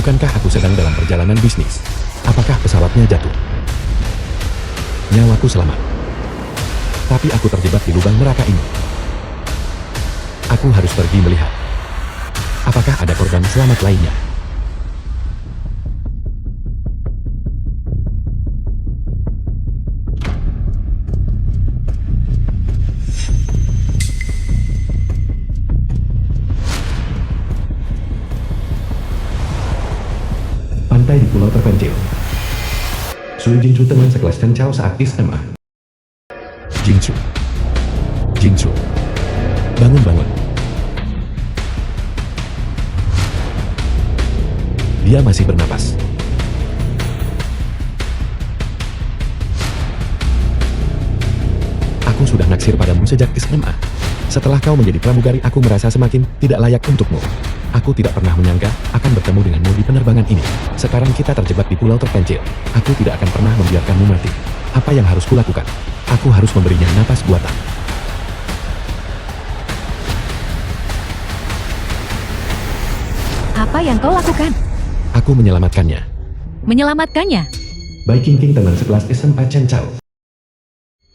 Bukankah aku sedang dalam perjalanan bisnis? Apakah pesawatnya jatuh? Nyawaku selamat. Tapi aku terjebak di lubang neraka ini. Aku harus pergi melihat. Apakah ada korban selamat lainnya? Pantai di pulau terpencil. Sun Jingchu teman sekelas Chen Chao saat SMA. Jingchu. Jingchu. Bangun. Dia masih bernapas. Aku sudah naksir padamu sejak SMA. Setelah kau menjadi pramugari, aku merasa semakin tidak layak untukmu. Aku tidak pernah menyangka akan bertemu denganmu di penerbangan ini. Sekarang kita terjebak di pulau terpencil. Aku tidak akan pernah membiarkanmu mati. Apa yang harus kulakukan? Aku harus memberinya napas buatan. Apa yang kau lakukan? Aku menyelamatkannya. Menyelamatkannya? Bai Qingqing teman sekelas SMA Chen Chao.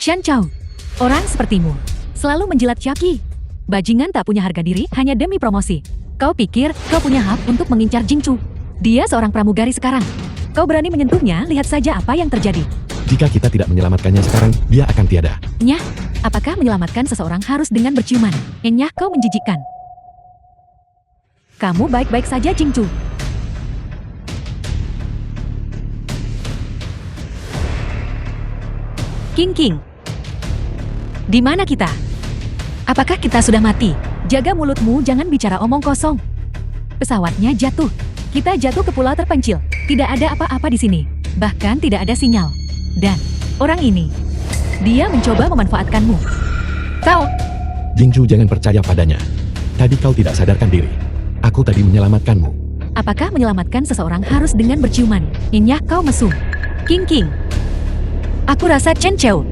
Chen Chao, orang sepertimu selalu menjilat Syaki. Bajingan tak punya harga diri hanya demi promosi. Kau pikir kau punya hak untuk mengincar Jingchu? Dia seorang pramugari sekarang. Kau berani menyentuhnya, lihat saja apa yang terjadi. Jika kita tidak menyelamatkannya sekarang, dia akan tiada. Nyah, apakah menyelamatkan seseorang harus dengan berciuman? Nyah, kau menjijikan. Kamu baik-baik saja, Jingchu. King. Di mana kita? Apakah kita sudah mati? Jaga mulutmu, jangan bicara omong kosong. Pesawatnya jatuh. Kita jatuh ke pulau terpencil. Tidak ada apa-apa di sini. Bahkan tidak ada sinyal. Dan orang ini, dia mencoba memanfaatkanmu. Kau. Jingchu, jangan percaya padanya. Tadi kau tidak sadarkan diri. Aku tadi menyelamatkanmu. Apakah menyelamatkan seseorang harus dengan berciuman? Nyah, kau mesum. King. Aku rasa Chen Chao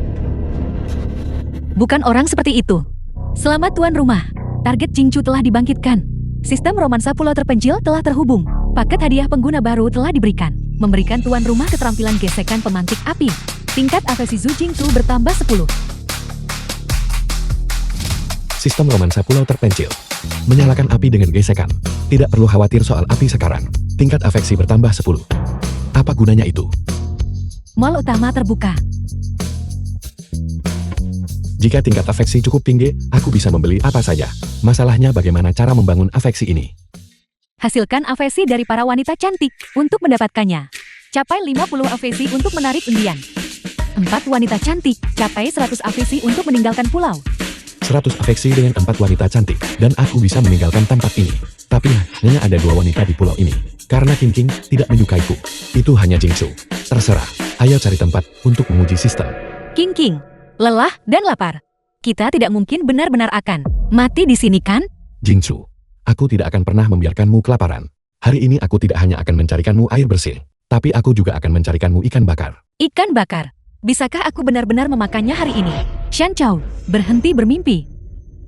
bukan orang seperti itu. Selamat tuan rumah. Target Jingchu telah dibangkitkan. Sistem romansa pulau terpencil telah terhubung. Paket hadiah pengguna baru telah diberikan. Memberikan tuan rumah keterampilan gesekan pemantik api. Tingkat afesi Zhu Jingchu bertambah 10. Sistem romansa pulau terpencil. Menyalakan api dengan gesekan. Tidak perlu khawatir soal api sekarang. Tingkat afeksi bertambah 10. Apa gunanya itu? Mall utama terbuka. Jika tingkat afeksi cukup tinggi, aku bisa membeli apa saja. Masalahnya bagaimana cara membangun afeksi ini? Hasilkan afesi dari para wanita cantik untuk mendapatkannya. Capai 50 afesi untuk menarik undian. 4 wanita cantik, capai 100 afesi untuk meninggalkan pulau. 100 afeksi dengan 4 wanita cantik, dan aku bisa meninggalkan tempat ini. Tapi hanya ada 2 wanita di pulau ini. Karena King tidak menyukaiku. Itu hanya Jingchu. Terserah, ayo cari tempat untuk menguji sistem. King, lelah dan lapar. Kita tidak mungkin benar-benar akan mati di sini, kan? Jingchu, aku tidak akan pernah membiarkanmu kelaparan. Hari ini aku tidak hanya akan mencarikanmu air bersih, tapi aku juga akan mencarikanmu ikan bakar. Ikan bakar? Bisakah aku benar-benar memakannya hari ini? Chen Chao, berhenti bermimpi.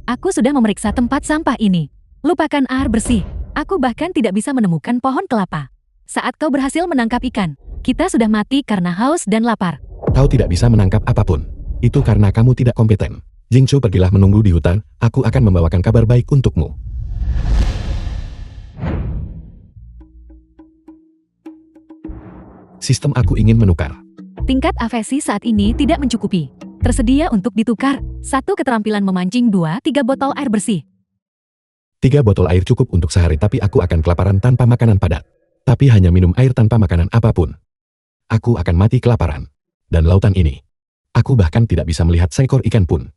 Aku sudah memeriksa tempat sampah ini. Lupakan air bersih. Aku bahkan tidak bisa menemukan pohon kelapa. Saat kau berhasil menangkap ikan, kita sudah mati karena haus dan lapar. Kau tidak bisa menangkap apapun. Itu karena kamu tidak kompeten. Jingchu, pergilah menunggu di hutan. Aku akan membawakan kabar baik untukmu. Sistem aku ingin menukar. Tingkat afesi saat ini tidak mencukupi. Tersedia untuk ditukar. 1 keterampilan memancing, 2-3 botol air bersih. 3 botol air cukup untuk sehari, tapi aku akan kelaparan tanpa makanan padat. Tapi hanya minum air tanpa makanan apapun. Aku akan mati kelaparan. Dan lautan ini. Aku bahkan tidak bisa melihat seekor ikan pun.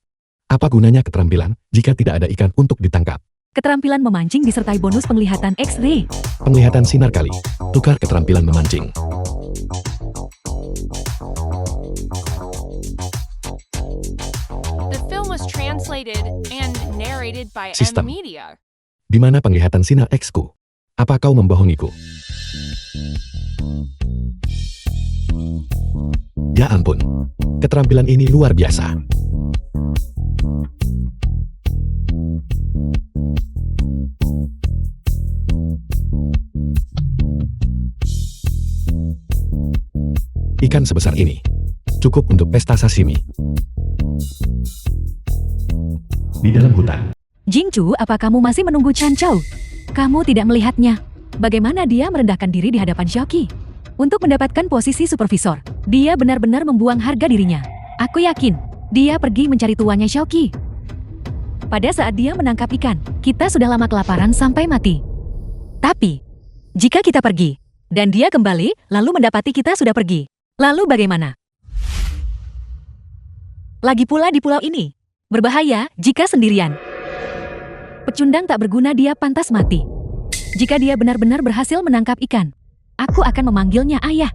Apa gunanya keterampilan jika tidak ada ikan untuk ditangkap? Keterampilan memancing disertai bonus penglihatan X-ray. Penglihatan sinar kali. Tukar keterampilan memancing. The film was translated and narrated by System. M-Media. Di mana penglihatan sinar X-ku? Apa kau membohongiku? Ya ampun, keterampilan ini luar biasa. Ikan sebesar ini. Cukup untuk pesta sashimi. Di dalam hutan. Jingchu, apa kamu masih menunggu Chan Chow? Kamu tidak melihatnya. Bagaimana dia merendahkan diri di hadapan Xiaoqi? Untuk mendapatkan posisi supervisor, dia benar-benar membuang harga dirinya. Aku yakin, dia pergi mencari tuannya Xiaoqi. Pada saat dia menangkap ikan, kita sudah lama kelaparan sampai mati. Tapi, jika kita pergi, dan dia kembali, lalu mendapati kita sudah pergi, lalu bagaimana? Lagi pula di pulau ini, berbahaya jika sendirian. Pecundang tak berguna, dia pantas mati. Jika dia benar-benar berhasil menangkap ikan, aku akan memanggilnya ayah.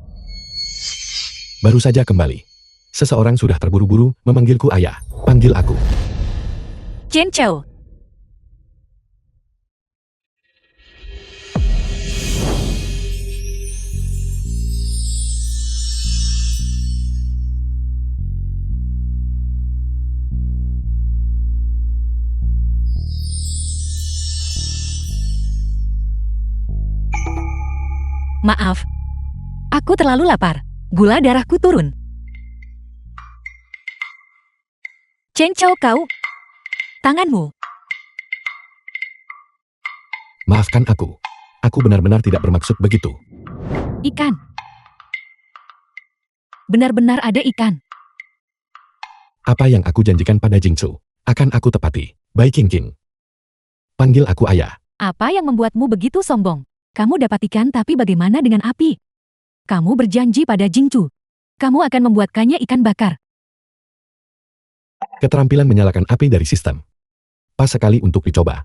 Baru saja kembali. Seseorang sudah terburu-buru memanggilku ayah. Panggil aku. Chen Chow. Maaf, aku terlalu lapar. Gula darahku turun. Chen Chow, kau. Tanganmu. Maafkan aku. Aku benar-benar tidak bermaksud begitu. Ikan. Benar-benar ada ikan. Apa yang aku janjikan pada Jingchu, akan aku tepati. Baik King King. Panggil aku ayah. Apa yang membuatmu begitu sombong? Kamu dapat ikan, tapi bagaimana dengan api? Kamu berjanji pada Jingchu. Kamu akan membuatkannya ikan bakar. Keterampilan menyalakan api dari sistem. Pas sekali untuk dicoba.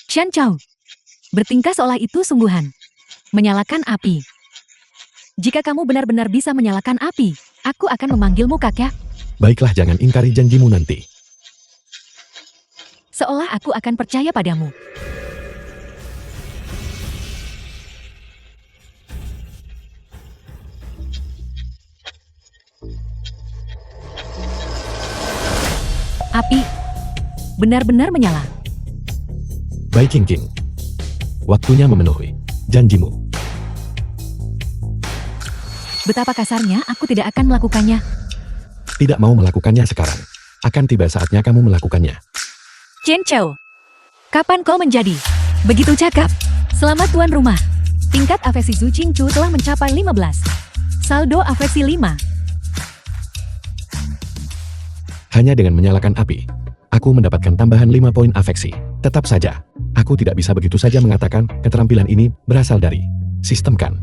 Chen Chow. Bertingkah seolah itu sungguhan. Menyalakan api. Jika kamu benar-benar bisa menyalakan api, aku akan memanggilmu kakek. Baiklah, jangan ingkari janjimu nanti. Seolah aku akan percaya padamu. Api benar-benar menyala. Baik King King. Waktunya memenuhi janjimu. Betapa kasarnya, aku tidak akan melakukannya. Tidak mau melakukannya sekarang. Akan tiba saatnya kamu melakukannya. Chen Chow, kapan kau menjadi begitu cakap? Selamat tuan rumah. Tingkat afeksi Zhu Qingchu telah mencapai 15. Saldo afeksi 5. Hanya dengan menyalakan api, aku mendapatkan tambahan 5 poin afeksi. Tetap saja, aku tidak bisa begitu saja mengatakan keterampilan ini berasal dari sistem kan.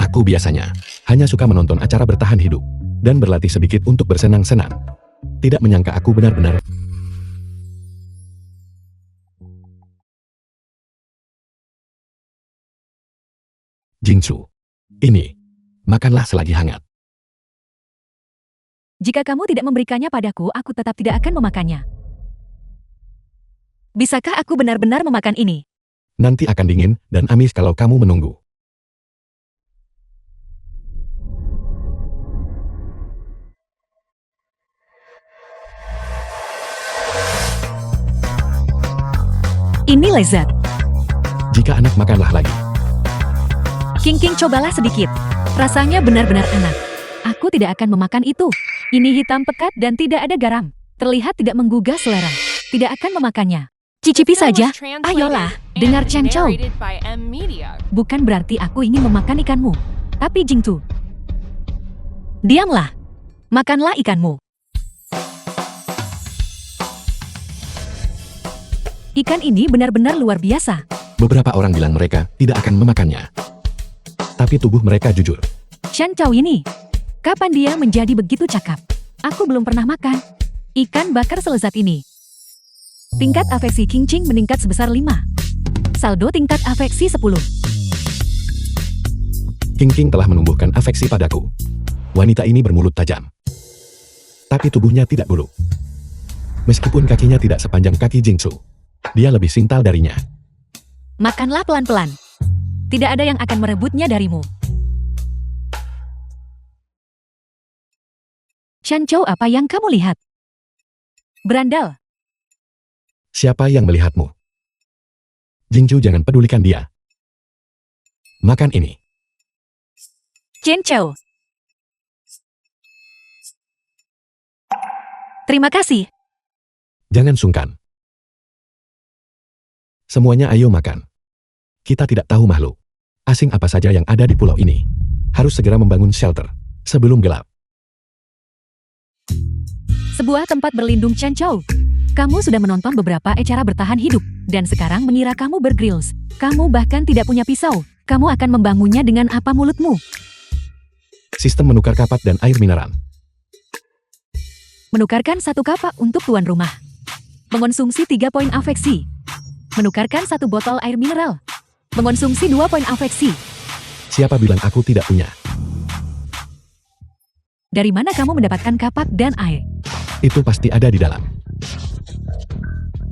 Aku biasanya hanya suka menonton acara bertahan hidup dan berlatih sedikit untuk bersenang-senang. Tidak menyangka aku benar-benar Jingchu. Ini, makanlah selagi hangat. Jika kamu tidak memberikannya padaku, aku tetap tidak akan memakannya. Bisakah aku benar-benar memakan ini? Nanti akan dingin dan amis kalau kamu menunggu. Ini lezat. Jika anak, makanlah lagi. King King, cobalah sedikit. Rasanya benar-benar enak. Aku tidak akan memakan itu. Ini hitam pekat dan tidak ada garam. Terlihat tidak menggugah selera. Tidak akan memakannya. Cicipi saja. Ayolah, dengar Chen Chow. Bukan berarti aku ingin memakan ikanmu. Tapi Jingchu, diamlah. Makanlah ikanmu. Ikan ini benar-benar luar biasa. Beberapa orang bilang mereka tidak akan memakannya. Tapi tubuh mereka jujur. Chen Chow ini, kapan dia menjadi begitu cakap? Aku belum pernah makan ikan bakar selezat ini. Tingkat afeksi King Ching meningkat sebesar 5. Saldo tingkat afeksi 10. King King telah menumbuhkan afeksi padaku. Wanita ini bermulut tajam. Tapi tubuhnya tidak buruk. Meskipun kakinya tidak sepanjang kaki Jingchu, dia lebih sintal darinya. Makanlah pelan-pelan. Tidak ada yang akan merebutnya darimu. Chen Chow, apa yang kamu lihat? Berandal. Siapa yang melihatmu? Jingchu, jangan pedulikan dia. Makan ini. Chen Chao. Terima kasih. Jangan sungkan. Semuanya ayo makan. Kita tidak tahu makhluk asing apa saja yang ada di pulau ini. Harus segera membangun shelter sebelum gelap. Sebuah tempat berlindung Chen Chao. Kamu sudah menonton beberapa acara bertahan hidup, dan sekarang mengira kamu bergrills. Kamu bahkan tidak punya pisau. Kamu akan membangunnya dengan apa mulutmu? Sistem menukar kapak dan air mineral. Menukarkan 1 kapak untuk tuan rumah. Mengonsumsi 3 poin afeksi. Menukarkan 1 botol air mineral. Mengonsumsi 2 poin afeksi. Siapa bilang aku tidak punya? Dari mana kamu mendapatkan kapak dan air? Itu pasti ada di dalam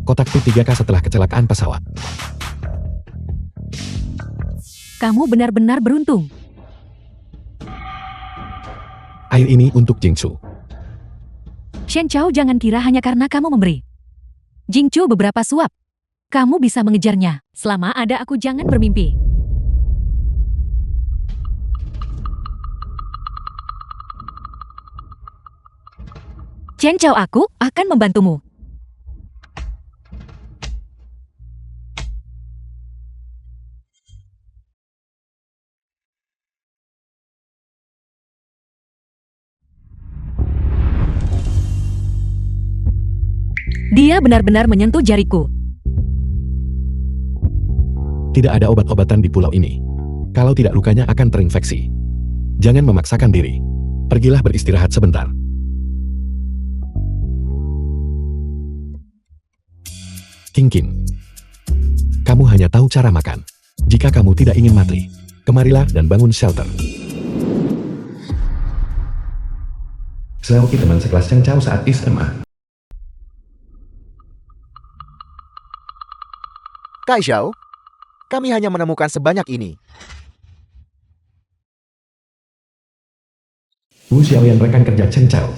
kotak P3K setelah kecelakaan pesawat. Kamu benar-benar beruntung. Air ini untuk Jingchu. Chen Chao, jangan kira hanya karena kamu memberi Jingchu beberapa suap, kamu bisa mengejarnya. Selama ada aku, jangan bermimpi. Chen Chao, aku akan membantumu. Dia benar-benar menyentuh jariku. Tidak ada obat-obatan di pulau ini. Kalau tidak, lukanya akan terinfeksi. Jangan memaksakan diri. Pergilah beristirahat sebentar. King, kamu hanya tahu cara makan. Jika kamu tidak ingin mati, kemarilah dan bangun shelter. Selawki teman sekelas Chen Chao saat SMA. Kai Xiao, kami hanya menemukan sebanyak ini. Wu Xiao yang rekan kerja Chen Chao.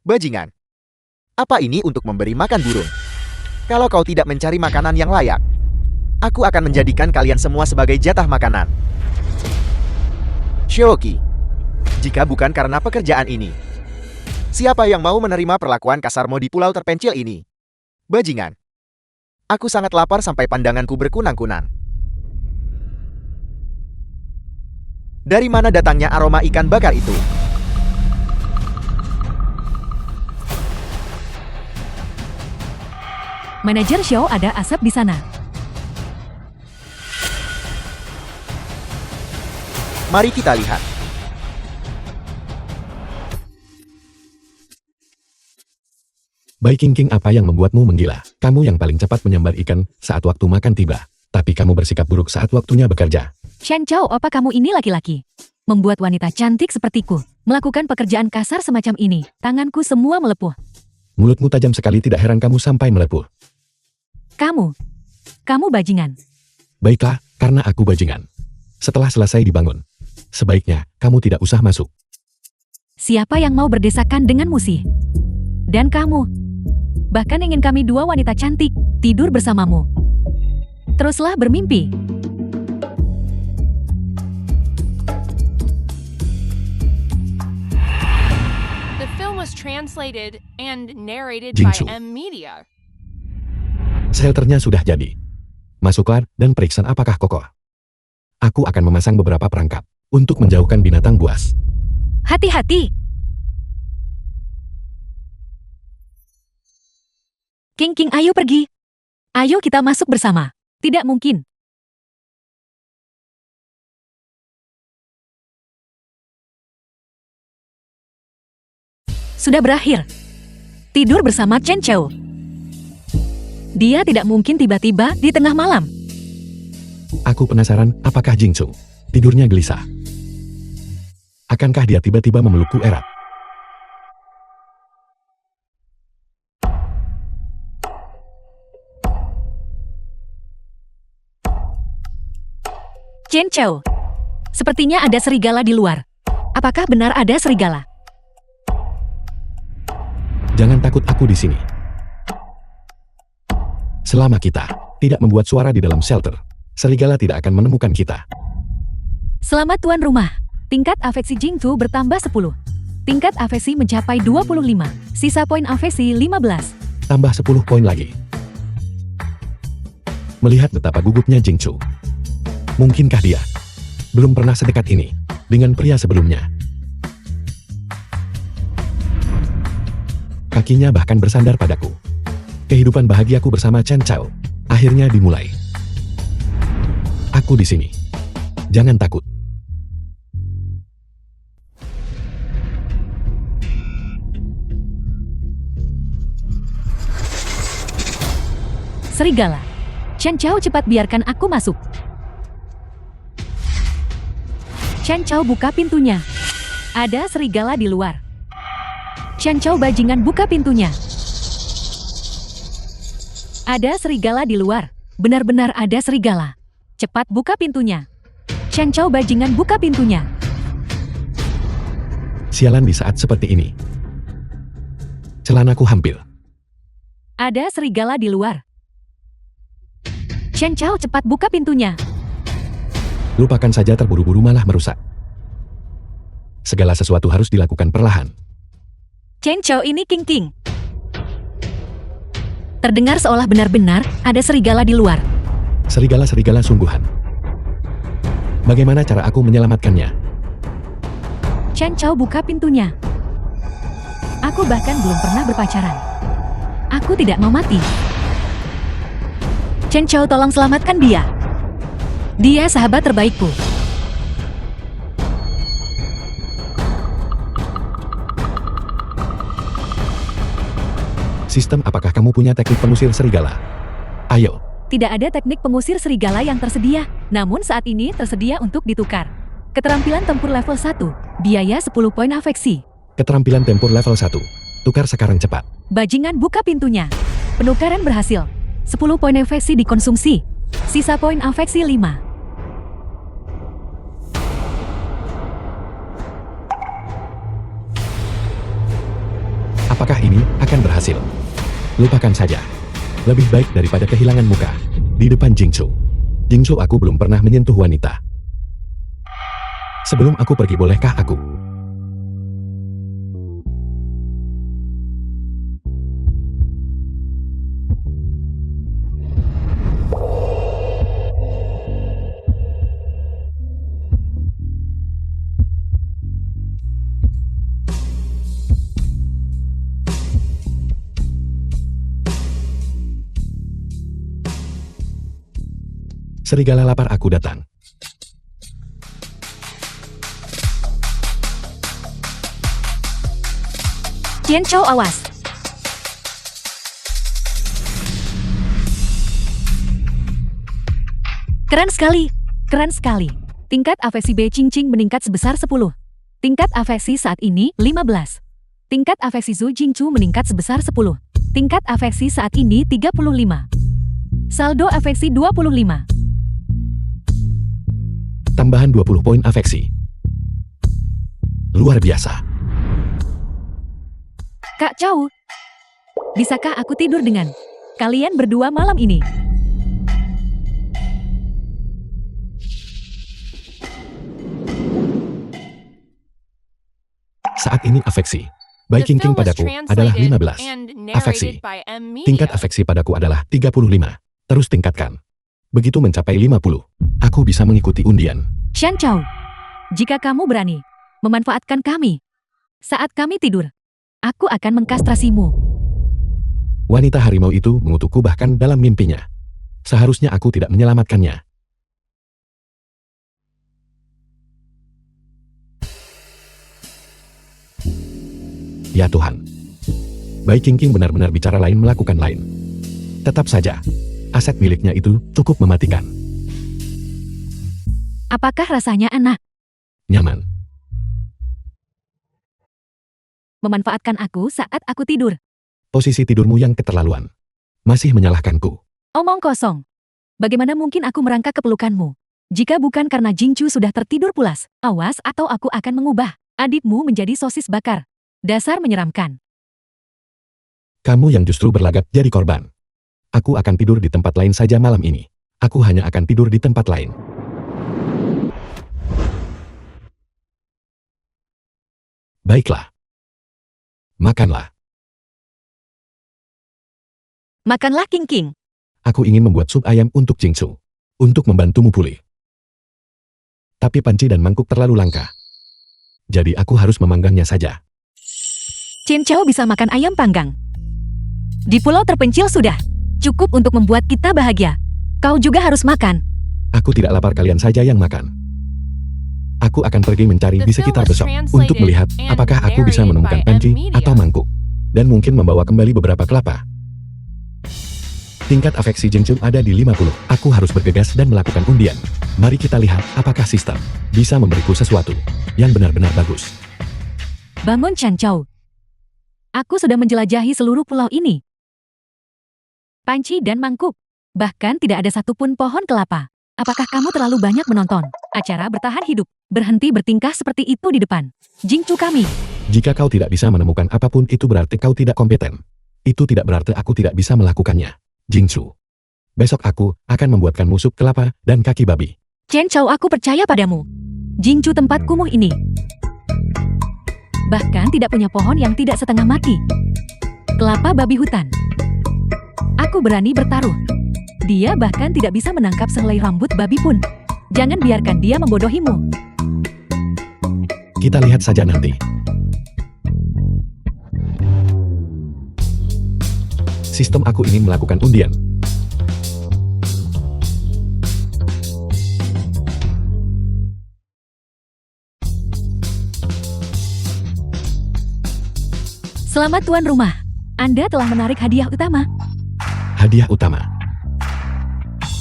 Bajingan, apa ini untuk memberi makan burung? Kalau kau tidak mencari makanan yang layak, aku akan menjadikan kalian semua sebagai jatah makanan. Xiaoqi, jika bukan karena pekerjaan ini, siapa yang mau menerima perlakuan kasarmu di pulau terpencil ini? Bajingan, aku sangat lapar sampai pandanganku berkunang-kunang. Dari mana datangnya aroma ikan bakar itu? Manajer Xiao, ada asap di sana. Mari kita lihat. Baik King, apa yang membuatmu menggila? Kamu yang paling cepat menyambar ikan saat waktu makan tiba. Tapi kamu bersikap buruk saat waktunya bekerja. Chen Chao, apa kamu ini laki-laki? Membuat wanita cantik sepertiku melakukan pekerjaan kasar semacam ini. Tanganku semua melepuh. Mulutmu tajam sekali, tidak heran kamu sampai melepuh. Kamu bajingan. Baiklah, karena aku bajingan. Setelah selesai dibangun, sebaiknya kamu tidak usah masuk. Siapa yang mau berdesakan denganmu sih? Dan kamu, bahkan ingin kami dua wanita cantik tidur bersamamu. Teruslah bermimpi. The film was translated and narrated Jingsu. by M Media. Shelternya sudah jadi. Masuklah dan periksa apakah kokoh. Aku akan memasang beberapa perangkap untuk menjauhkan binatang buas. Hati-hati. King, ayo pergi. Ayo kita masuk bersama. Tidak mungkin. Sudah berakhir. Tidur bersama Chen Chao. Dia tidak mungkin tiba-tiba di tengah malam. Aku penasaran apakah Jingsu tidurnya gelisah. Akankah dia tiba-tiba memelukku erat? Chen Chao, sepertinya ada serigala di luar. Apakah benar ada serigala? Jangan takut, aku di sini. Selama kita tidak membuat suara di dalam shelter, serigala tidak akan menemukan kita. Selamat tuan rumah. Tingkat afeksi Jingchu bertambah 10. Tingkat afeksi mencapai 25. Sisa poin afeksi 15. Tambah 10 poin lagi. Melihat betapa gugupnya Jingchu. Mungkinkah dia belum pernah sedekat ini dengan pria sebelumnya? Kakinya bahkan bersandar padaku. Kehidupan bahagiaku bersama Chen Chao akhirnya dimulai. Aku di sini. Jangan takut. Serigala. Chen Chao, cepat biarkan aku masuk. Chen Chao, buka pintunya. Ada serigala di luar. Chen Chao, bajingan, buka pintunya. Ada serigala di luar. Benar-benar ada serigala. Cepat buka pintunya. Chen Chao, bajingan, buka pintunya. Sialan, di saat seperti ini. Celanaku hampir. Ada serigala di luar. Chen Chao, cepat buka pintunya. Lupakan saja terburu-buru malah merusak. Segala sesuatu harus dilakukan perlahan. Chen Chao, ini King. Terdengar seolah benar-benar ada serigala di luar. Serigala-serigala sungguhan. Bagaimana cara aku menyelamatkannya? Chen Chao, buka pintunya. Aku bahkan belum pernah berpacaran. Aku tidak mau mati. Chen Chao, tolong selamatkan dia. Dia sahabat terbaikku. Sistem, apakah kamu punya teknik pengusir serigala? Ayo. Tidak ada teknik pengusir serigala yang tersedia, namun saat ini tersedia untuk ditukar. Keterampilan tempur level 1, biaya 10 poin afeksi. Keterampilan tempur level 1. Tukar sekarang cepat. Bajingan, buka pintunya. Penukaran berhasil. 10 poin afeksi dikonsumsi. Sisa poin afeksi 5. Apakah ini akan berhasil? Lupakan saja. Lebih baik daripada kehilangan muka di depan Jingchu. Jingchu, aku belum pernah menyentuh wanita. Sebelum aku pergi, bolehkah aku? Serigala lapar, aku datang. Chen Chao, awas. Keren sekali. Keren sekali. Tingkat afeksi Bei Qingqing meningkat sebesar 10. Tingkat afeksi saat ini 15. Tingkat afeksi Zhu Jingchu meningkat sebesar 10. Tingkat afeksi saat ini 35. Saldo afeksi 25. Tambahan 20 poin afeksi. Luar biasa. Kak Chao, bisakah aku tidur dengan kalian berdua malam ini? Saat ini afeksi Bei The Qingqing film was padaku adalah translated 15. and Afeksi. narrated by M. Tingkat Media. afeksi padaku adalah 35. Terus tingkatkan. Begitu mencapai 50, aku bisa mengikuti undian. Chen Chao, jika kamu berani memanfaatkan kami saat kami tidur, aku akan mengkastrasimu. Wanita harimau itu mengutukku bahkan dalam mimpinya. Seharusnya aku tidak menyelamatkannya. Ya Tuhan. Bei Qingqing benar-benar bicara lain, melakukan lain. Tetap saja, aset miliknya itu cukup mematikan. Apakah rasanya enak Nyaman. memanfaatkan aku saat aku tidur? Posisi tidurmu yang keterlaluan. Masih menyalahkanku. Omong kosong. Bagaimana mungkin aku merangkak ke pelukanmu? Jika bukan karena Jingchu sudah tertidur pulas, awas atau aku akan mengubah adikmu menjadi sosis bakar. Dasar menyeramkan. Kamu yang justru berlagak jadi korban. Aku akan tidur di tempat lain saja malam ini. Aku hanya akan tidur di tempat lain. Baiklah. Makanlah. Makanlah King King. Aku ingin membuat sup ayam untuk Jingsu. Untuk membantumu pulih. Tapi panci dan mangkuk terlalu langka. Jadi aku harus memanggangnya saja. Chen Chao bisa makan ayam panggang. Di pulau terpencil sudah cukup untuk membuat kita bahagia. Kau juga harus makan. Aku tidak lapar, kalian saja yang makan. Aku akan pergi mencari di sekitar besok untuk melihat apakah aku bisa menemukan panci atau mangkuk. Dan mungkin membawa kembali beberapa kelapa. Tingkat afeksi Jingsu ada di 50. Aku harus bergegas dan melakukan undian. Mari kita lihat apakah sistem bisa memberiku sesuatu yang benar-benar bagus. Bangun Chen Chao. Aku sudah menjelajahi seluruh pulau ini. Panci dan mangkuk. Bahkan tidak ada satupun pohon kelapa. Apakah kamu terlalu banyak menonton acara bertahan hidup? Berhenti bertingkah seperti itu di depan Jingsu kami. Jika kau tidak bisa menemukan apapun, itu berarti kau tidak kompeten. Itu tidak berarti aku tidak bisa melakukannya. Jingsu. Besok aku akan membuatkanmu sup kelapa dan kaki babi. Chen Chao, aku percaya padamu. Jingsu tempat kumuh ini bahkan tidak punya pohon yang tidak setengah mati. Kelapa babi hutan. Aku berani bertaruh. Dia bahkan tidak bisa menangkap sehelai rambut babi pun. Jangan biarkan dia membodohimu. Kita lihat saja nanti. Sistem aku ingin melakukan undian. Selamat tuan rumah. Anda telah menarik hadiah utama. Hadiah utama.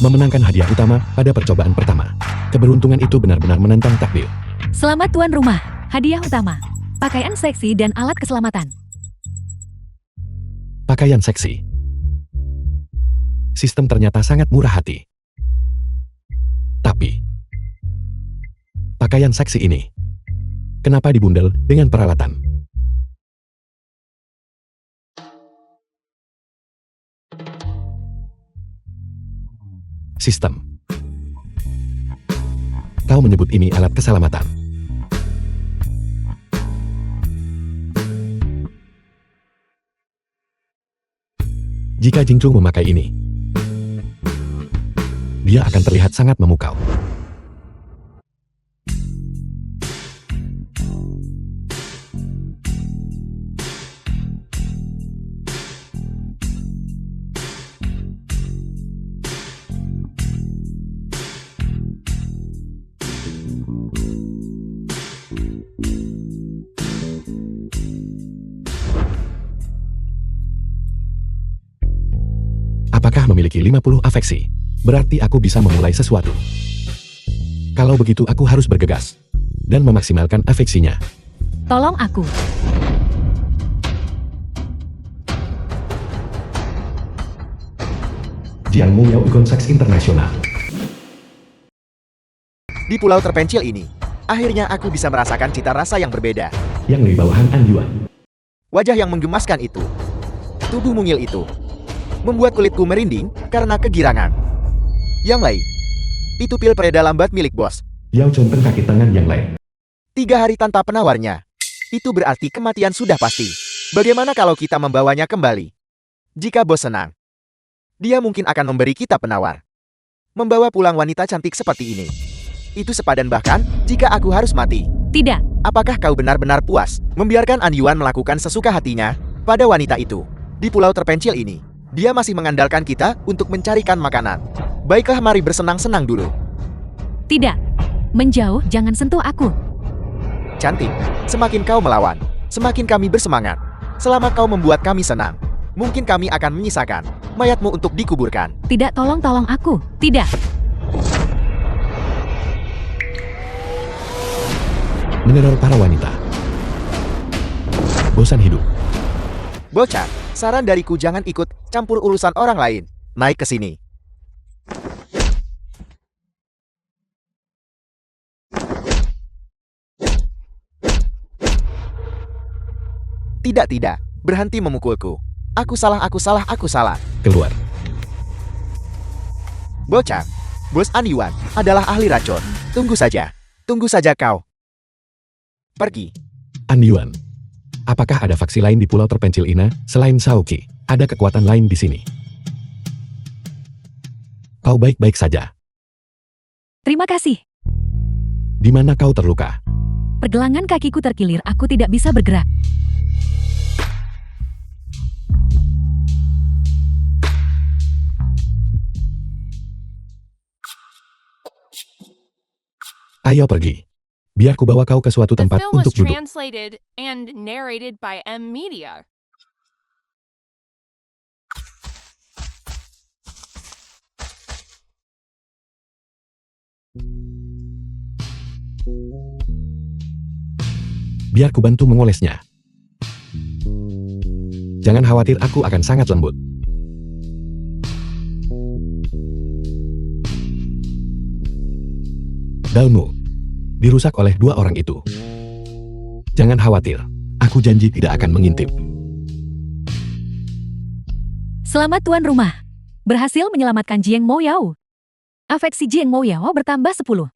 Memenangkan hadiah utama pada percobaan pertama. Keberuntungan itu benar-benar menantang takdir. Selamat tuan rumah. Hadiah utama. Pakaian seksi dan alat keselamatan. Pakaian seksi. Sistem ternyata sangat murah hati. Tapi, pakaian seksi ini, kenapa dibundel dengan peralatan? Sistem. Kau menyebut ini alat keselamatan. Jika Jingsu memakai ini, dia akan terlihat sangat memukau. Apakah memiliki 50 afeksi? Berarti aku bisa memulai sesuatu. Kalau begitu aku harus bergegas dan memaksimalkan afeksinya. Tolong aku. Jiang Muyao Ikon Seks Internasional. Di pulau terpencil ini, akhirnya aku bisa merasakan cita rasa yang berbeda. Yang di bawahan An Yuan. Wajah yang menggemaskan itu, tubuh mungil itu, membuat kulitku merinding karena kegirangan. Yang Lei, itu pil pereda lambat milik bos. Yao Chongpeng kaki tangan Yang Lei. 3 hari tanpa penawarnya. Itu berarti kematian sudah pasti. Bagaimana kalau kita membawanya kembali? Jika bos senang, dia mungkin akan memberi kita penawar. Membawa pulang wanita cantik seperti ini. Itu sepadan bahkan jika aku harus mati. Tidak. Apakah kau benar-benar puas membiarkan An Yuan melakukan sesuka hatinya pada wanita itu? Di pulau terpencil ini, dia masih mengandalkan kita untuk mencarikan makanan. Baiklah, mari bersenang-senang dulu. Tidak. Menjauh, jangan sentuh aku. Cantik, semakin kau melawan, semakin kami bersemangat. Selama kau membuat kami senang, mungkin kami akan menyisakan mayatmu untuk dikuburkan. Tidak, tolong aku. Tidak. Meneror para wanita. Bosan hidup. Bocah, saran dariku jangan ikut campur urusan orang lain. Naik ke sini. Tidak, berhenti memukulku. Aku salah, aku salah, aku salah. Keluar. Bocah, Bos Anyuan adalah ahli racun. Tunggu saja kau. Pergi. Anyuan. Apakah ada faksi lain di pulau terpencil Ina selain Saoki? Ada kekuatan lain di sini. Kau baik-baik saja. Terima kasih. Di mana kau terluka? Pergelangan kakiku terkilir, aku tidak bisa bergerak. Ayo pergi. Biar ku bawa kau ke suatu The tempat film was untuk duduk. translated and narrated by M Media. Biar ku bantu mengolesnya. Jangan khawatir, aku akan sangat lembut. Daunmu dirusak oleh dua orang itu. Jangan khawatir, aku janji tidak akan mengintip. Selamat tuan rumah. Berhasil menyelamatkan Jieng Mo Yao. Afeksi Jieng Mo Yao bertambah 10.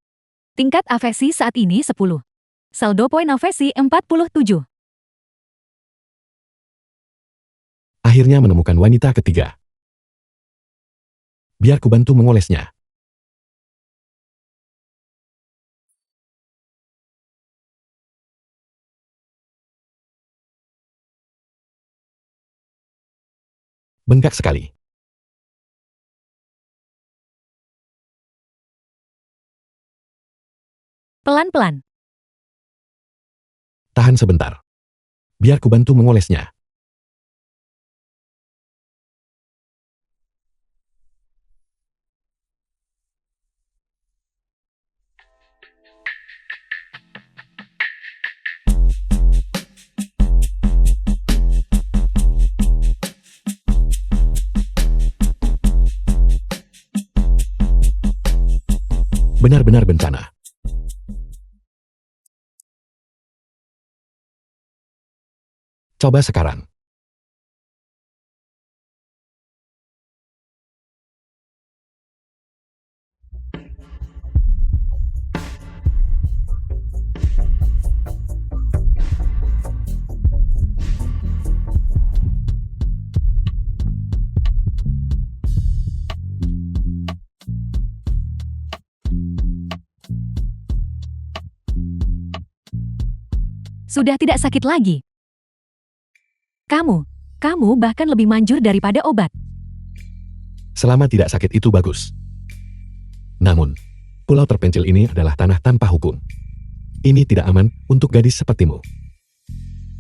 Tingkat afeksi saat ini 10. Saldo poin afeksi 47. Akhirnya menemukan wanita ketiga. Biar ku bantu mengolesnya. Bengkak sekali. Pelan-pelan. Tahan sebentar. Biar ku bantu mengolesnya. Benar-benar bencana. Coba sekarang. Sudah tidak sakit lagi. Kamu bahkan lebih manjur daripada obat. Selama tidak sakit itu bagus. Namun, pulau terpencil ini adalah tanah tanpa hukum. Ini tidak aman untuk gadis sepertimu.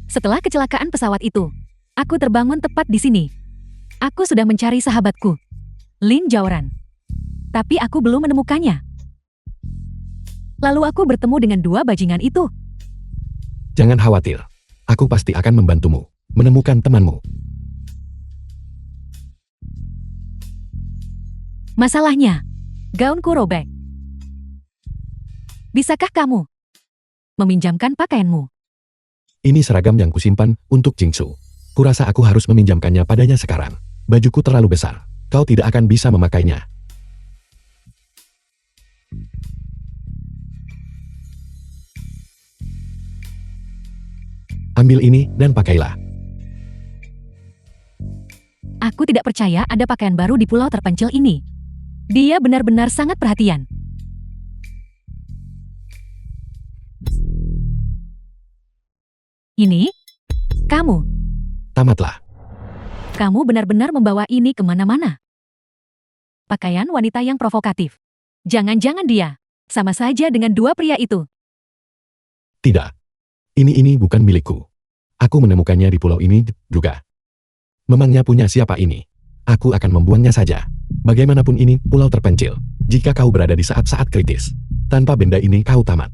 Setelah kecelakaan pesawat itu, aku terbangun tepat di sini. Aku sudah mencari sahabatku, Lin Jaoran. Tapi aku belum menemukannya. Lalu aku bertemu dengan dua bajingan itu. Jangan khawatir. Aku pasti akan membantumu menemukan temanmu. Masalahnya, gaunku robek. Bisakah kamu meminjamkan pakaianmu? Ini seragam yang kusimpan untuk Jingsu. Kurasa aku harus meminjamkannya padanya sekarang. Bajuku terlalu besar. Kau tidak akan bisa memakainya. Ambil ini dan pakailah. Aku tidak percaya ada pakaian baru di pulau terpencil ini. Dia benar-benar sangat perhatian. Ini? Kamu? Tamatlah. Kamu benar-benar membawa ini kemana-mana. Pakaian wanita yang provokatif. Jangan-jangan dia sama saja dengan dua pria itu. Tidak. Ini bukan milikku. Aku menemukannya di pulau ini juga. Memangnya punya siapa ini? Aku akan membuangnya saja. Bagaimanapun ini pulau terpencil. Jika kau berada di saat-saat kritis, tanpa benda ini kau tamat.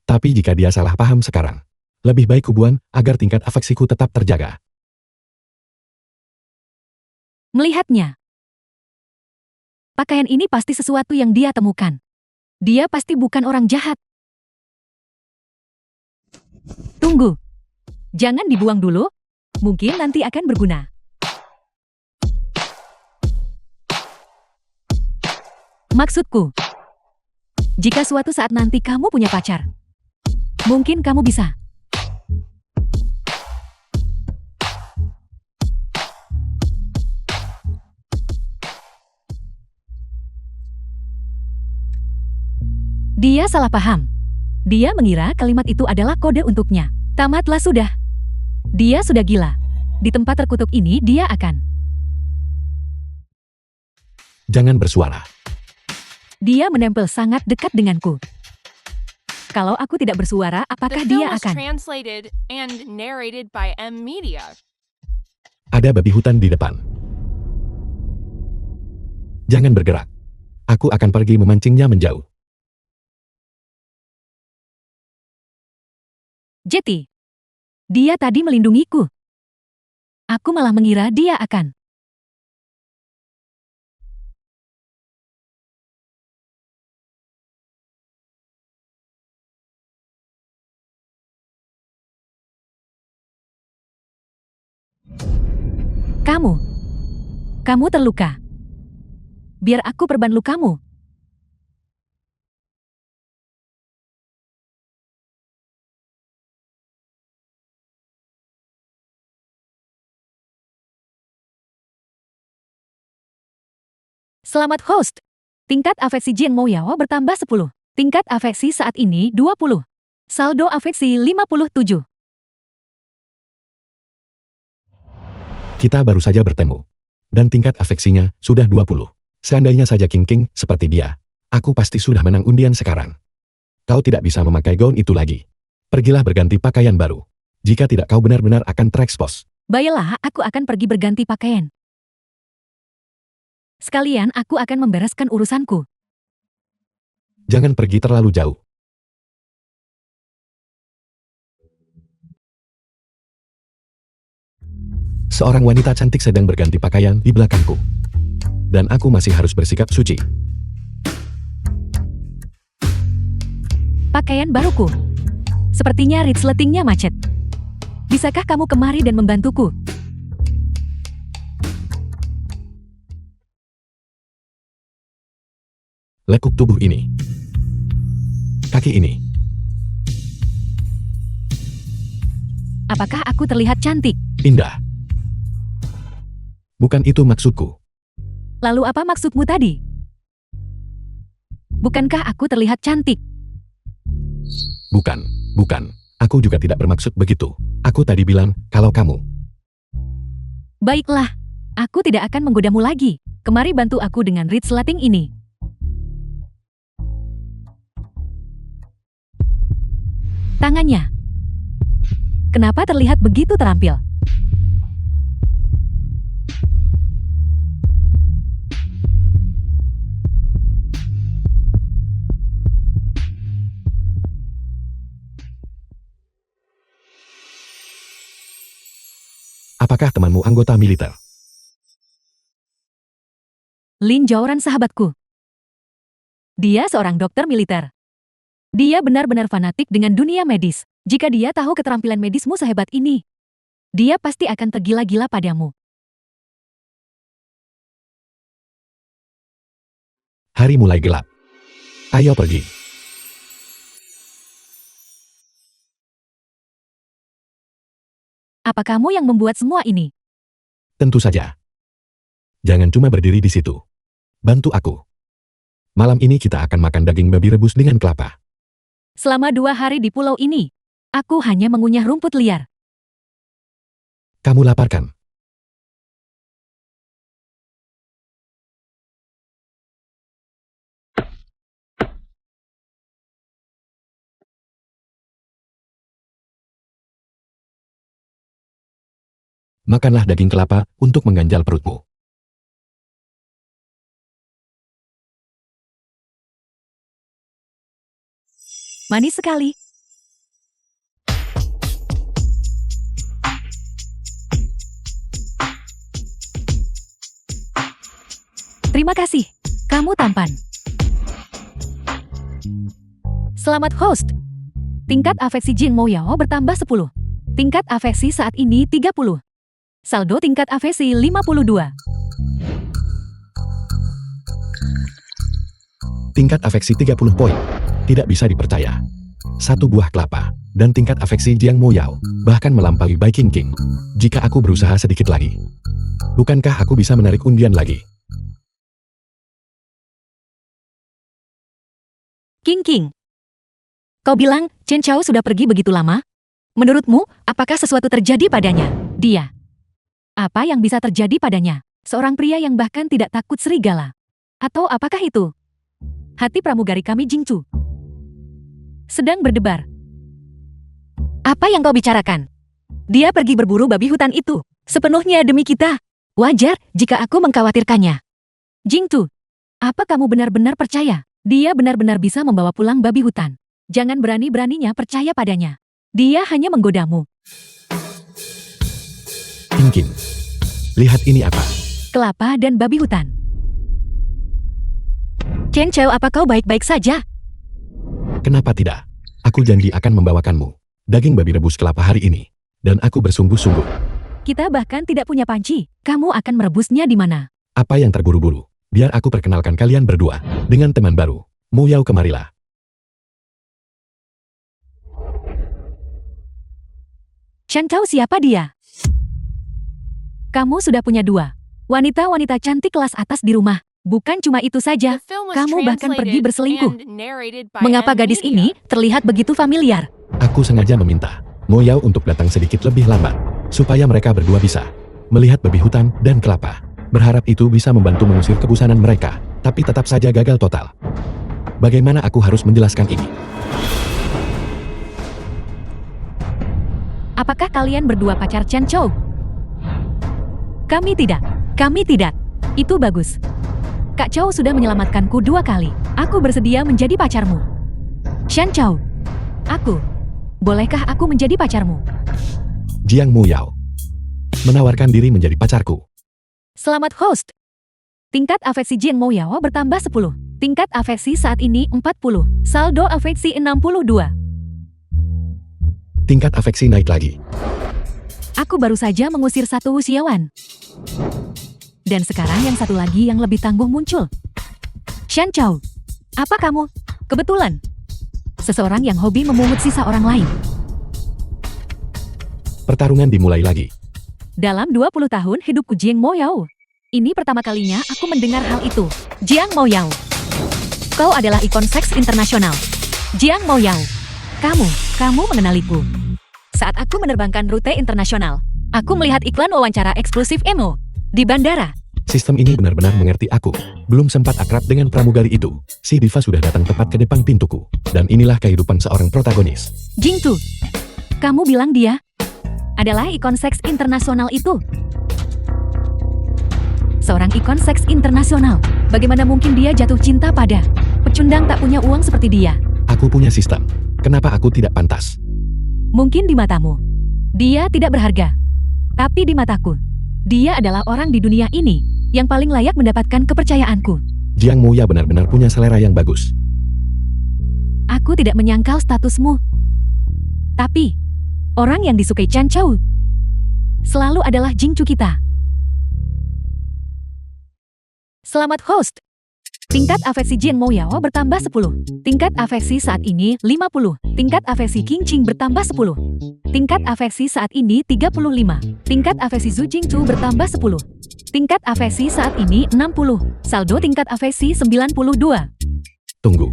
Tapi jika dia salah paham sekarang, lebih baik kubuang agar tingkat afeksiku tetap terjaga. Melihatnya, pakaian ini pasti sesuatu yang dia temukan. Dia pasti bukan orang jahat. Tunggu. Jangan dibuang dulu. Mungkin nanti akan berguna. Maksudku, jika suatu saat nanti kamu punya pacar, mungkin kamu bisa. Dia salah paham. Dia mengira kalimat itu adalah kode untuknya. Tamatlah sudah. Dia sudah gila. Di tempat terkutuk ini dia akan. Jangan bersuara. Dia menempel sangat dekat denganku. Kalau aku tidak bersuara, The apakah film dia was akan? translated and narrated by M Media. Ada babi hutan di depan. Jangan bergerak. Aku akan pergi memancingnya menjauh. Jetty. Dia tadi melindungiku. Aku malah mengira dia akan. Kamu terluka. Biar aku perban lukamu. Selamat host. Tingkat afeksi Jin Mo Yao bertambah 10. Tingkat afeksi saat ini 20. Saldo afeksi 57. Kita baru saja bertemu. Dan tingkat afeksinya sudah 20. Seandainya saja King King seperti dia, aku pasti sudah menang undian sekarang. Kau tidak bisa memakai gaun itu lagi. Pergilah berganti pakaian baru. Jika tidak kau benar-benar akan terekspos. Baiklah, aku akan pergi berganti pakaian. Sekalian aku akan membereskan urusanku. Jangan pergi terlalu jauh. Seorang wanita cantik sedang berganti pakaian di belakangku. Dan aku masih harus bersikap suci. Pakaian baruku. Sepertinya resletingnya macet. Bisakah kamu kemari dan membantuku? Lekuk tubuh ini. Kaki ini. Apakah aku terlihat cantik? Indah. Bukan itu maksudku. Lalu apa maksudmu tadi? Bukankah aku terlihat cantik? Bukan. Aku juga tidak bermaksud begitu. Aku tadi bilang, kalau kamu. Baiklah, aku tidak akan menggodamu lagi. Kemari bantu aku dengan resleting ini. Tangannya. Kenapa terlihat begitu terampil? Apakah temanmu anggota militer? Lin Jaoran sahabatku. Dia seorang dokter militer. Dia benar-benar fanatik dengan dunia medis. Jika dia tahu keterampilan medismu sehebat ini, dia pasti akan tergila-gila padamu. Hari mulai gelap. Ayo pergi. Apa kamu yang membuat semua ini? Tentu saja. Jangan cuma berdiri di situ. Bantu aku. Malam ini kita akan makan daging babi rebus dengan kelapa. Selama 2 hari di pulau ini, aku hanya mengunyah rumput liar. Kamu lapar kan? Makanlah daging kelapa untuk mengganjal perutmu. Manis sekali. Terima kasih. Kamu tampan. Selamat host. Tingkat afeksi Jin Mo Yao bertambah 10. Tingkat afeksi saat ini 30. Saldo tingkat afeksi 52. Tingkat afeksi 30 poin. Tidak bisa dipercaya. 1 buah kelapa, dan tingkat afeksi Jiang Moyao, bahkan melampaui Bai Qingqing. Jika aku berusaha sedikit lagi, bukankah aku bisa menarik undian lagi? Qingqing. Kau bilang Chen Chao sudah pergi begitu lama? Menurutmu, apakah sesuatu terjadi padanya? Dia. Apa yang bisa terjadi padanya? Seorang pria yang bahkan tidak takut serigala. Atau apakah itu? Hati pramugari kami Jingchu sedang berdebar. Apa yang kau bicarakan? Dia pergi berburu babi hutan itu, sepenuhnya demi kita. Wajar jika aku mengkhawatirkannya. Jingchu, apa kamu benar-benar percaya? Dia benar-benar bisa membawa pulang babi hutan. Jangan berani-beraninya percaya padanya. Dia hanya menggodamu. Qingqing. Lihat ini apa? Kelapa dan babi hutan. Chen Chao, apa kau baik-baik saja? Kenapa tidak? Aku janji akan membawakanmu daging babi rebus kelapa hari ini. Dan aku bersungguh-sungguh. Kita bahkan tidak punya panci. Kamu akan merebusnya di mana? Apa yang terburu-buru? Biar aku perkenalkan kalian berdua dengan teman baru. Moyao, kemarilah. Chen Chao, siapa dia? Kamu sudah punya 2 wanita-wanita cantik kelas atas di rumah. Bukan cuma itu saja, The film was kamu bahkan pergi translated berselingkuh. and narrated by Mengapa gadis Media. ini terlihat begitu familiar? Aku sengaja meminta Moyao untuk datang sedikit lebih lambat, supaya mereka berdua bisa melihat babi hutan dan kelapa. Berharap itu bisa membantu mengusir kebosanan mereka, tapi tetap saja gagal total. Bagaimana aku harus menjelaskan ini? Apakah kalian berdua pacar Chen Chao? Kami tidak. Kami tidak. Itu bagus. Kak Chao sudah menyelamatkanku 2 kali. Aku bersedia menjadi pacarmu. Chen Chao. Aku. Bolehkah aku menjadi pacarmu? Jiang Moyao menawarkan diri menjadi pacarku. Selamat host. Tingkat afeksi Jiang Moyao bertambah 10. Tingkat afeksi saat ini 40. Saldo afeksi 62. Tingkat afeksi naik lagi. Aku baru saja mengusir 1 usiawan. Dan sekarang yang satu lagi yang lebih tangguh muncul. Chen Chao. Apa kamu? Kebetulan. Seseorang yang hobi memungut sisa orang lain. Pertarungan dimulai lagi. Dalam 20 tahun hidupku Jiang Moyao. Ini pertama kalinya aku mendengar hal itu. Jiang Moyao. Kau adalah ikon seks internasional. Jiang Moyao. Kamu mengenaliku. Saat aku menerbangkan rute internasional, aku melihat iklan wawancara eksklusif Emo di bandara. Sistem ini benar-benar mengerti aku. Belum sempat akrab dengan pramugari itu, si diva sudah datang tepat ke depan pintuku. Dan inilah kehidupan seorang protagonis. Jingchu, kamu bilang dia adalah ikon seks internasional itu? Seorang ikon seks internasional. Bagaimana mungkin dia jatuh cinta pada pecundang tak punya uang seperti dia? Aku punya sistem. Kenapa aku tidak pantas? Mungkin di matamu, dia tidak berharga. Tapi di mataku, dia adalah orang di dunia ini yang paling layak mendapatkan kepercayaanku. Jiang Moya benar-benar punya selera yang bagus. Aku tidak menyangkal statusmu. Tapi, orang yang disukai Chen Chao selalu adalah Jingchu kita. Selamat host. Tingkat afeksi Jiang Moyao bertambah 10. Tingkat afeksi saat ini 50. Tingkat afeksi Qingqing bertambah 10. Tingkat afeksi saat ini 35. Tingkat afeksi Zhu Jingchu bertambah 10. Tingkat afeksi saat ini 60. Saldo tingkat afeksi 92. Tunggu.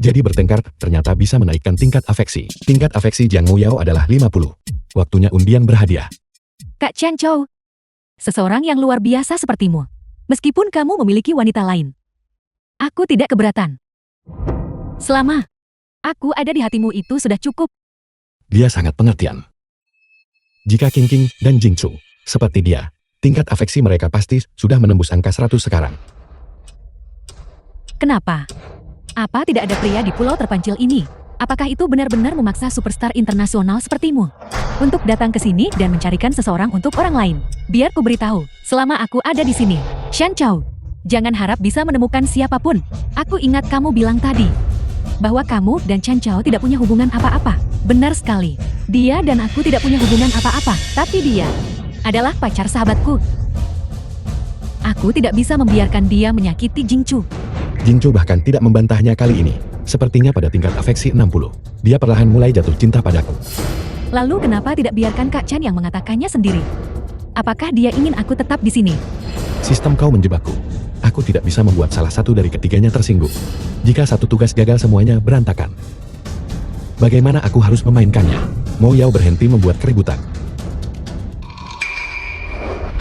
Jadi bertengkar ternyata bisa menaikkan tingkat afeksi. Tingkat afeksi Jiang Moyao adalah 50. Waktunya undian berhadiah. Kak Chen Chao, seseorang yang luar biasa sepertimu. Meskipun kamu memiliki wanita lain, aku tidak keberatan. Selama aku ada di hatimu itu sudah cukup. Dia sangat pengertian. Jika Qingqing dan Jingchu seperti dia, tingkat afeksi mereka pasti sudah menembus angka 100 sekarang. Kenapa? Apa tidak ada pria di pulau terpencil ini? Apakah itu benar-benar memaksa superstar internasional sepertimu untuk datang ke sini dan mencarikan seseorang untuk orang lain? Biar ku beritahu, selama aku ada di sini, Chen Chao, jangan harap bisa menemukan siapapun. Aku ingat kamu bilang tadi bahwa kamu dan Chen Chao tidak punya hubungan apa-apa. Benar sekali. Dia dan aku tidak punya hubungan apa-apa, tapi dia adalah pacar sahabatku. Aku tidak bisa membiarkan dia menyakiti Jingchu. Jingchu bahkan tidak membantahnya kali ini. Sepertinya pada tingkat afeksi 60, dia perlahan mulai jatuh cinta padaku. Lalu kenapa tidak biarkan Kak Chan yang mengatakannya sendiri? Apakah dia ingin aku tetap di sini? Sistem kau menjebakku. Aku tidak bisa membuat salah satu dari ketiganya tersinggung. Jika satu tugas gagal semuanya berantakan. Bagaimana aku harus memainkannya? Mo Yao berhenti membuat keributan.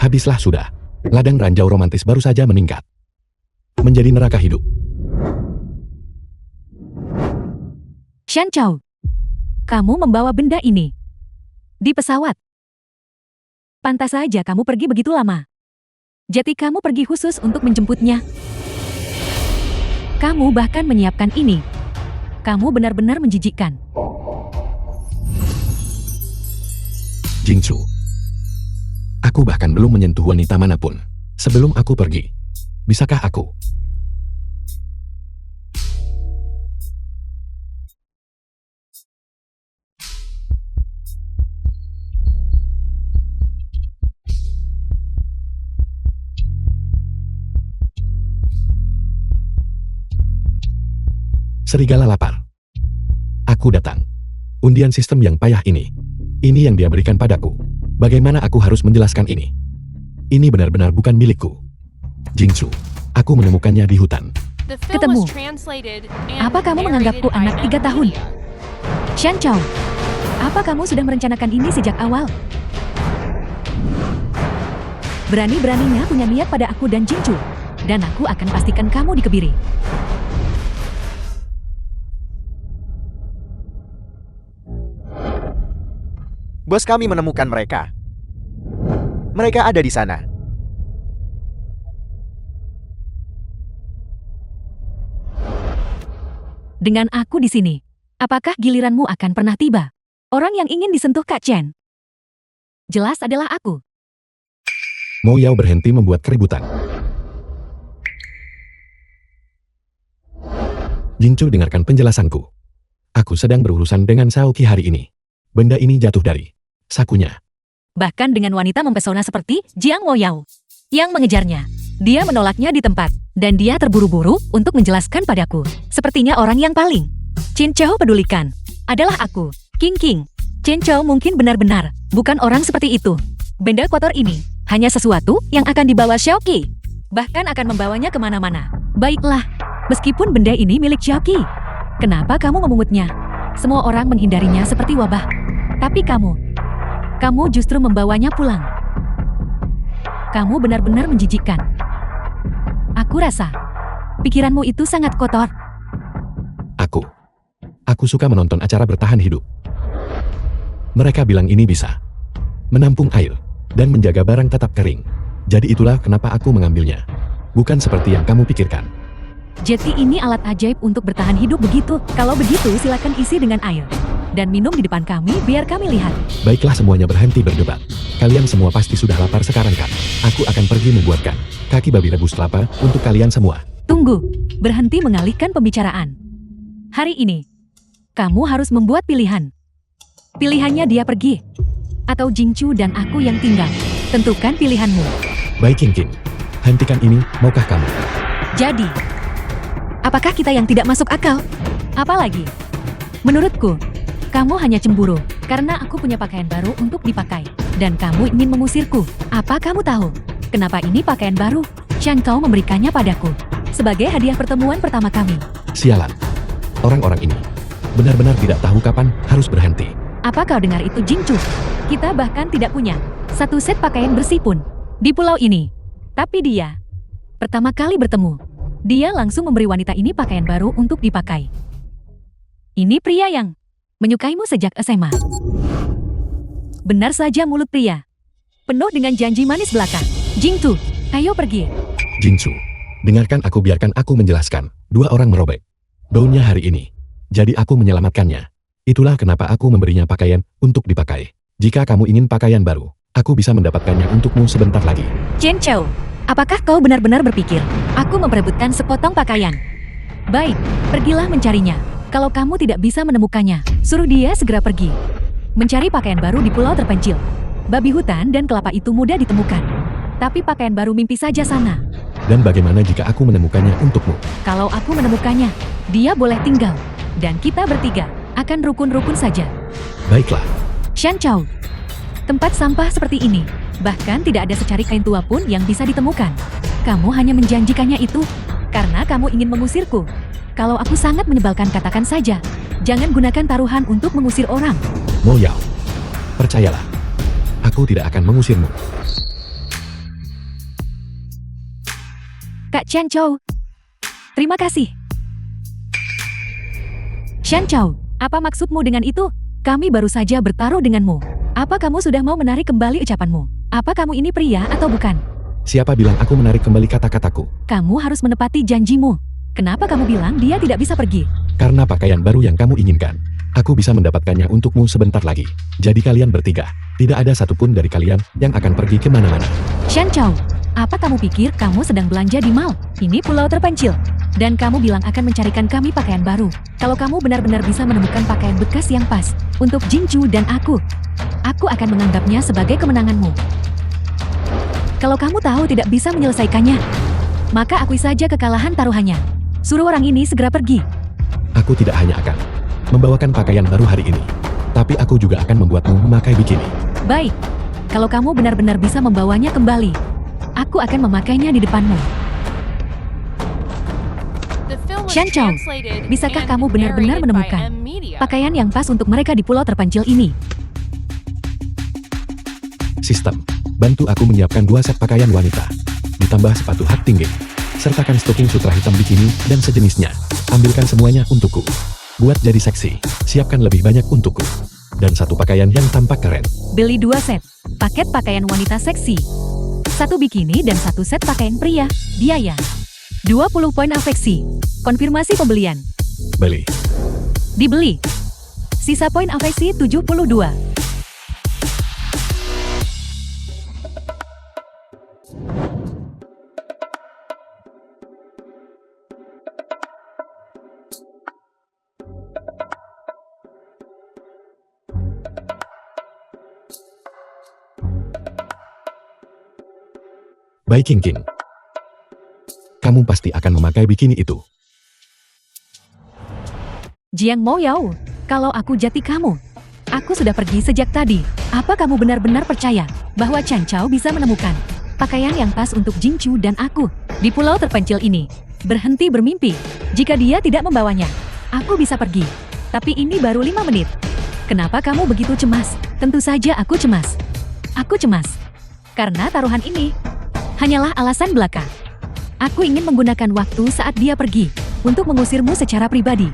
Habislah sudah. Ladang ranjau romantis baru saja meningkat. Menjadi neraka hidup. Shan Chao, kamu membawa benda ini di pesawat. Pantas saja kamu pergi begitu lama. Jadi kamu pergi khusus untuk menjemputnya. Kamu bahkan menyiapkan ini. Kamu benar-benar menjijikkan. Jingchu. Aku bahkan belum menyentuh wanita manapun. Sebelum aku pergi. Bisakah aku? Serigala lapar. Aku datang. Undian sistem yang payah ini. Ini yang dia berikan padaku. Bagaimana aku harus menjelaskan ini? Ini benar-benar bukan milikku. Jingchu, aku menemukannya di hutan. The film Ketemu. was translated and Apa kamu narrated menganggapku by anak 3 tahun? Media. Shan Chao, apa kamu sudah merencanakan ini sejak awal? Berani-beraninya punya niat pada aku dan Jingchu. Dan aku akan pastikan kamu dikebiri. Bos kami menemukan mereka. Mereka ada di sana. Dengan aku di sini, apakah giliranmu akan pernah tiba? Orang yang ingin disentuh Kak Chen jelas adalah aku. Mo Yao berhenti membuat keributan. Jingchu, dengarkan penjelasanku. Aku sedang berurusan dengan Shaoqi hari ini. Benda ini jatuh dari sakunya. Bahkan dengan wanita mempesona seperti Jiang Moyao yang mengejarnya. Dia menolaknya di tempat, dan dia terburu-buru untuk menjelaskan padaku. Sepertinya orang yang paling Qin Chao pedulikan adalah aku, King King. Qin Chao mungkin benar-benar bukan orang seperti itu. Benda kotor ini hanya sesuatu yang akan dibawa Shaoqi. Bahkan akan membawanya kemana-mana. Baiklah, meskipun benda ini milik Shaoqi, kenapa kamu memungutnya? Semua orang menghindarinya seperti wabah. Tapi kamu justru membawanya pulang. Kamu benar-benar menjijikkan. Aku rasa pikiranmu itu sangat kotor. Aku suka menonton acara bertahan hidup. Mereka bilang ini bisa menampung air dan menjaga barang tetap kering. Jadi itulah kenapa aku mengambilnya. Bukan seperti yang kamu pikirkan. Jadi ini alat ajaib untuk bertahan hidup begitu. Kalau begitu silakan isi dengan air. Dan minum di depan kami biar kami lihat. Baiklah, semuanya berhenti berdebat. Kalian semua pasti sudah lapar sekarang kan? Aku akan pergi membuatkan kaki babi rebus kelapa untuk kalian semua. Tunggu, berhenti mengalihkan pembicaraan. Hari ini, kamu harus membuat pilihan. Pilihannya dia pergi, atau Jingchu dan aku yang tinggal. Tentukan pilihanmu. Baik King King, hentikan ini, maukah kamu? Jadi, apakah kita yang tidak masuk akal? Apalagi, menurutku, kamu hanya cemburu karena aku punya pakaian baru untuk dipakai. Dan kamu ingin mengusirku. Apa kamu tahu kenapa ini pakaian baru? Shan Kau memberikannya padaku sebagai hadiah pertemuan pertama kami. Sialan. Orang-orang ini benar-benar tidak tahu kapan harus berhenti. Apa kau dengar itu, Jingchu? Kita bahkan tidak punya satu set pakaian bersih pun di pulau ini. Tapi dia pertama kali bertemu, dia langsung memberi wanita ini pakaian baru untuk dipakai. Ini pria yang menyukaimu sejak SMA. Benar saja mulut pria. Penuh dengan janji manis belaka. Jingchu, ayo pergi. Jingchu, dengarkan aku, biarkan aku menjelaskan. Dua orang merobek daunnya hari ini. Jadi aku menyelamatkannya. Itulah kenapa aku memberinya pakaian untuk dipakai. Jika kamu ingin pakaian baru, aku bisa mendapatkannya untukmu sebentar lagi. Chen Chao, apakah kau benar-benar berpikir aku memperebutkan sepotong pakaian? Baik, pergilah mencarinya. Kalau kamu tidak bisa menemukannya, suruh dia segera pergi. Mencari pakaian baru di pulau terpencil. Babi hutan dan kelapa itu mudah ditemukan. Tapi pakaian baru mimpi saja sana. Dan bagaimana jika aku menemukannya untukmu? Kalau aku menemukannya, dia boleh tinggal. Dan kita bertiga akan rukun-rukun saja. Baiklah, Shan Chao. Tempat sampah seperti ini, bahkan tidak ada secari kain tua pun yang bisa ditemukan. Kamu hanya menjanjikannya itu karena kamu ingin mengusirku. Kalau aku sangat menyebalkan, katakan saja. Jangan gunakan taruhan untuk mengusir orang. Mo Yao. Percayalah, aku tidak akan mengusirmu. Kak Shan Chao. Terima kasih. Shan Chao, apa maksudmu dengan itu? Kami baru saja bertaruh denganmu. Apa kamu sudah mau menarik kembali ucapanmu? Apa kamu ini pria atau bukan? Siapa bilang aku menarik kembali kata-kataku? Kamu harus menepati janjimu. Kenapa kamu bilang dia tidak bisa pergi? Karena pakaian baru yang kamu inginkan. Aku bisa mendapatkannya untukmu sebentar lagi. Jadi kalian bertiga, tidak ada satupun dari kalian yang akan pergi kemana-mana. Shan Chao, apa kamu pikir kamu sedang belanja di mall? Ini pulau terpencil. Dan kamu bilang akan mencarikan kami pakaian baru. Kalau kamu benar-benar bisa menemukan pakaian bekas yang pas untuk Jingchu dan aku akan menganggapnya sebagai kemenanganmu. Kalau kamu tahu tidak bisa menyelesaikannya, maka akui saja kekalahan taruhannya. Suruh orang ini segera pergi. Aku tidak hanya akan membawakan pakaian baru hari ini, tapi aku juga akan membuatmu memakai bikini. Baik, kalau kamu benar-benar bisa membawanya kembali, aku akan memakainya di depanmu. The film was Shan Chao, translated bisakah and kamu benar-benar narrated by menemukan M Media. pakaian yang pas untuk mereka di pulau terpencil ini? Sistem, bantu aku menyiapkan 2 set pakaian wanita, ditambah sepatu hak tinggi. Sertakan stocking sutra hitam bikini dan sejenisnya. Ambilkan semuanya untukku. Buat jadi seksi, siapkan lebih banyak untukku. Dan 1 pakaian yang tampak keren. Beli 2 set paket pakaian wanita seksi, 1 bikini dan 1 set pakaian pria. Biaya 20 poin afeksi. Konfirmasi pembelian. Beli. Dibeli. Sisa poin afeksi 72. Baik King King. Kamu pasti akan memakai bikini itu. Jiang Mo Yao, kalau aku jati kamu, aku sudah pergi sejak tadi. Apa kamu benar-benar percaya bahwa Shan Chao bisa menemukan pakaian yang pas untuk Jingchu dan aku di pulau terpencil ini? Berhenti bermimpi. Jika dia tidak membawanya, aku bisa pergi. Tapi ini baru 5 menit. Kenapa kamu begitu cemas? Tentu saja aku cemas. Aku cemas karena taruhan ini hanyalah alasan belaka. Aku ingin menggunakan waktu saat dia pergi untuk mengusirmu secara pribadi.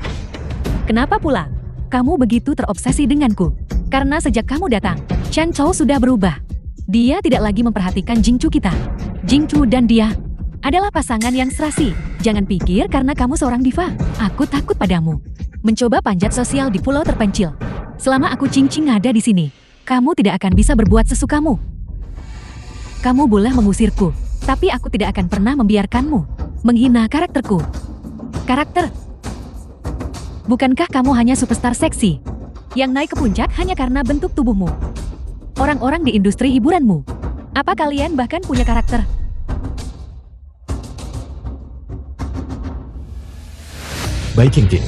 Kenapa pula kamu begitu terobsesi denganku? Karena sejak kamu datang, Shan Chao sudah berubah. Dia tidak lagi memperhatikan Jingchu kita. Jingchu dan dia adalah pasangan yang serasi. Jangan pikir karena kamu seorang diva, aku takut padamu. Mencoba panjat sosial di pulau terpencil. Selama aku cincin ada di sini, kamu tidak akan bisa berbuat sesukamu. Kamu boleh mengusirku, tapi aku tidak akan pernah membiarkanmu menghina karakterku. Karakter? Bukankah kamu hanya superstar seksi yang naik ke puncak hanya karena bentuk tubuhmu? Orang-orang di industri hiburanmu, apa kalian bahkan punya karakter? Baik King King.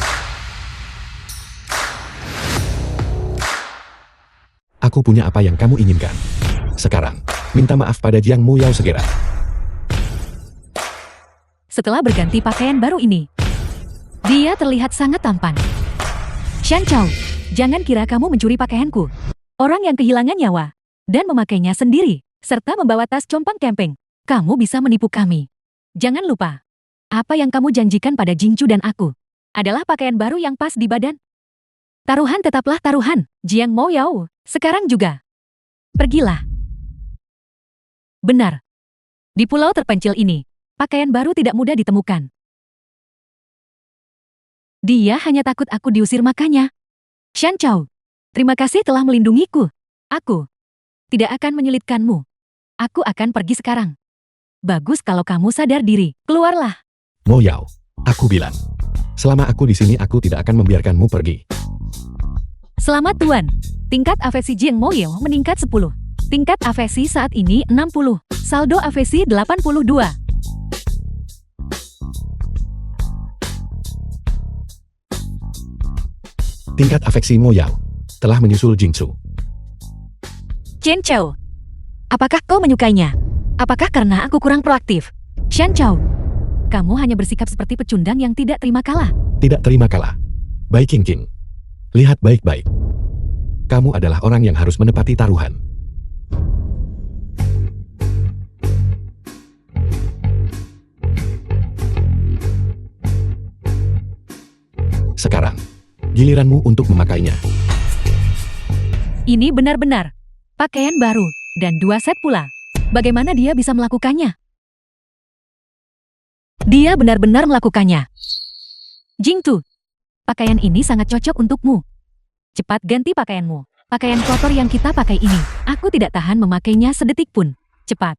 Aku punya apa yang kamu inginkan. Sekarang, minta maaf pada Jiang Mo Yao segera. Setelah berganti pakaian baru ini, dia terlihat sangat tampan. Shan Chao, jangan kira kamu mencuri pakaianku. Orang yang kehilangan nyawa dan memakainya sendiri, serta membawa tas compang camping, kamu bisa menipu kami. Jangan lupa, apa yang kamu janjikan pada Jingchu dan aku adalah pakaian baru yang pas di badan. Taruhan tetaplah taruhan, Jiang Mo Yao, sekarang juga. Pergilah. Benar. Di pulau terpencil ini, pakaian baru tidak mudah ditemukan. Dia hanya takut aku diusir makanya. Shan Chao, terima kasih telah melindungiku. Aku tidak akan menyulitkanmu. Aku akan pergi sekarang. Bagus kalau kamu sadar diri. Keluarlah. Mo Yao, aku bilang. Selama aku di sini aku tidak akan membiarkanmu pergi. Selamat Tuan. Tingkat afeksi Jiang Mo Yao meningkat 10. Tingkat afeksi saat ini 60. Saldo afeksi 82. Tingkat afeksi Mo Yao telah menyusul Jingsu. Chen Chao, apakah kau menyukainya? Apakah karena aku kurang proaktif? Shan Chao, kamu hanya bersikap seperti pecundang yang tidak terima kalah. Tidak terima kalah. Bai Qingqing, lihat baik-baik. Kamu adalah orang yang harus menepati taruhan. Sekarang, giliranmu untuk memakainya. Ini benar-benar pakaian baru dan 2 set pula. Bagaimana dia bisa melakukannya? Dia benar-benar melakukannya. Jingtu, pakaian ini sangat cocok untukmu. Cepat ganti pakaianmu. Pakaian kotor yang kita pakai ini, aku tidak tahan memakainya sedetik pun. Cepat.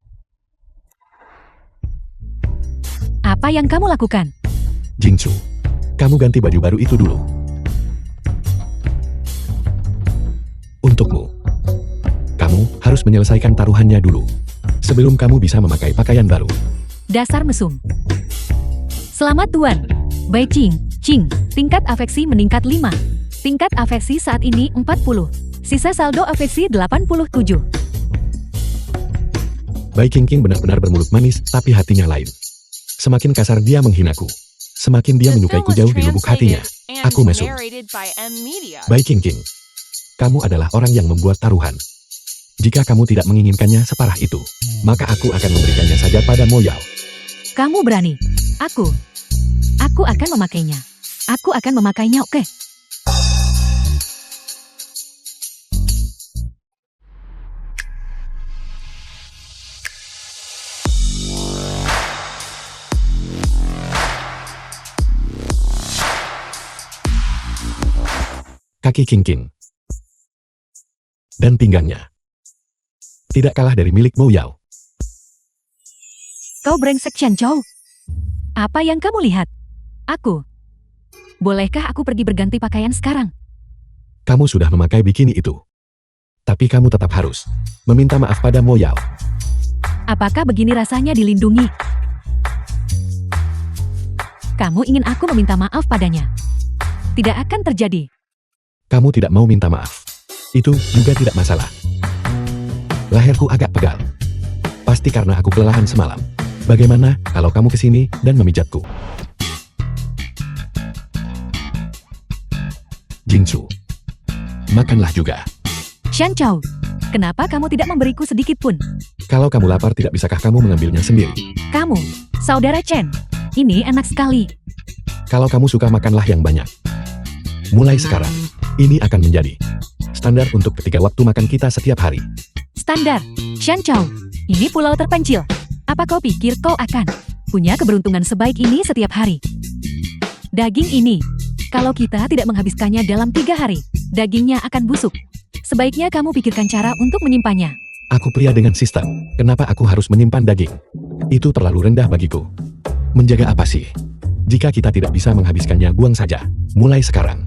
Apa yang kamu lakukan? Jingsu, kamu ganti baju baru itu dulu. Untukmu. Kamu harus menyelesaikan taruhannya dulu. Sebelum kamu bisa memakai pakaian baru. Dasar mesum. Selamat Tuan. Bai Qing, tingkat afeksi meningkat 5. Tingkat afeksi saat ini 40. Sisa saldo afeksi 87. Bai Qingqing benar-benar bermulut manis, tapi hatinya lain. Semakin kasar dia menghinaku, semakin dia The film menyukaiku was jauh di lubuk hatinya. translated and Aku mesum. narrated by M Media. Bai Qingqing, kamu adalah orang yang membuat taruhan. Jika kamu tidak menginginkannya separah itu, maka aku akan memberikannya saja pada Mo Yao. Kamu berani. Aku akan memakainya. Aku akan memakainya, oke? Kaki Qingqing dan pinggangnya tidak kalah dari milik Mo Yao. Kau brengsek Chen Chao. Apa yang kamu lihat? Aku. Bolehkah aku pergi berganti pakaian sekarang? Kamu sudah memakai bikini itu. Tapi kamu tetap harus meminta maaf pada Mo Yao. Apakah begini rasanya dilindungi? Kamu ingin aku meminta maaf padanya? Tidak akan terjadi. Kamu tidak mau minta maaf. Itu juga tidak masalah. Leherku agak pegal. Pasti karena aku kelelahan semalam. Bagaimana kalau kamu kesini dan memijatku? Jingsu, makanlah juga. Shan Chao, kenapa kamu tidak memberiku sedikit pun? Kalau kamu lapar, tidak bisakah kamu mengambilnya sendiri? Kamu, saudara Chen, ini enak sekali. Kalau kamu suka, makanlah yang banyak. Mulai sekarang, ini akan menjadi standar untuk ketiga waktu makan kita setiap hari. Standar, Shan Chao, ini pulau terpencil. Apa kau pikir kau akan punya keberuntungan sebaik ini setiap hari? Daging ini, kalau kita tidak menghabiskannya dalam 3 hari, dagingnya akan busuk. Sebaiknya kamu pikirkan cara untuk menyimpannya. Aku pria dengan sistem. Kenapa aku harus menyimpan daging? Itu terlalu rendah bagiku. Menjaga apa sih? Jika kita tidak bisa menghabiskannya, buang saja. Mulai sekarang,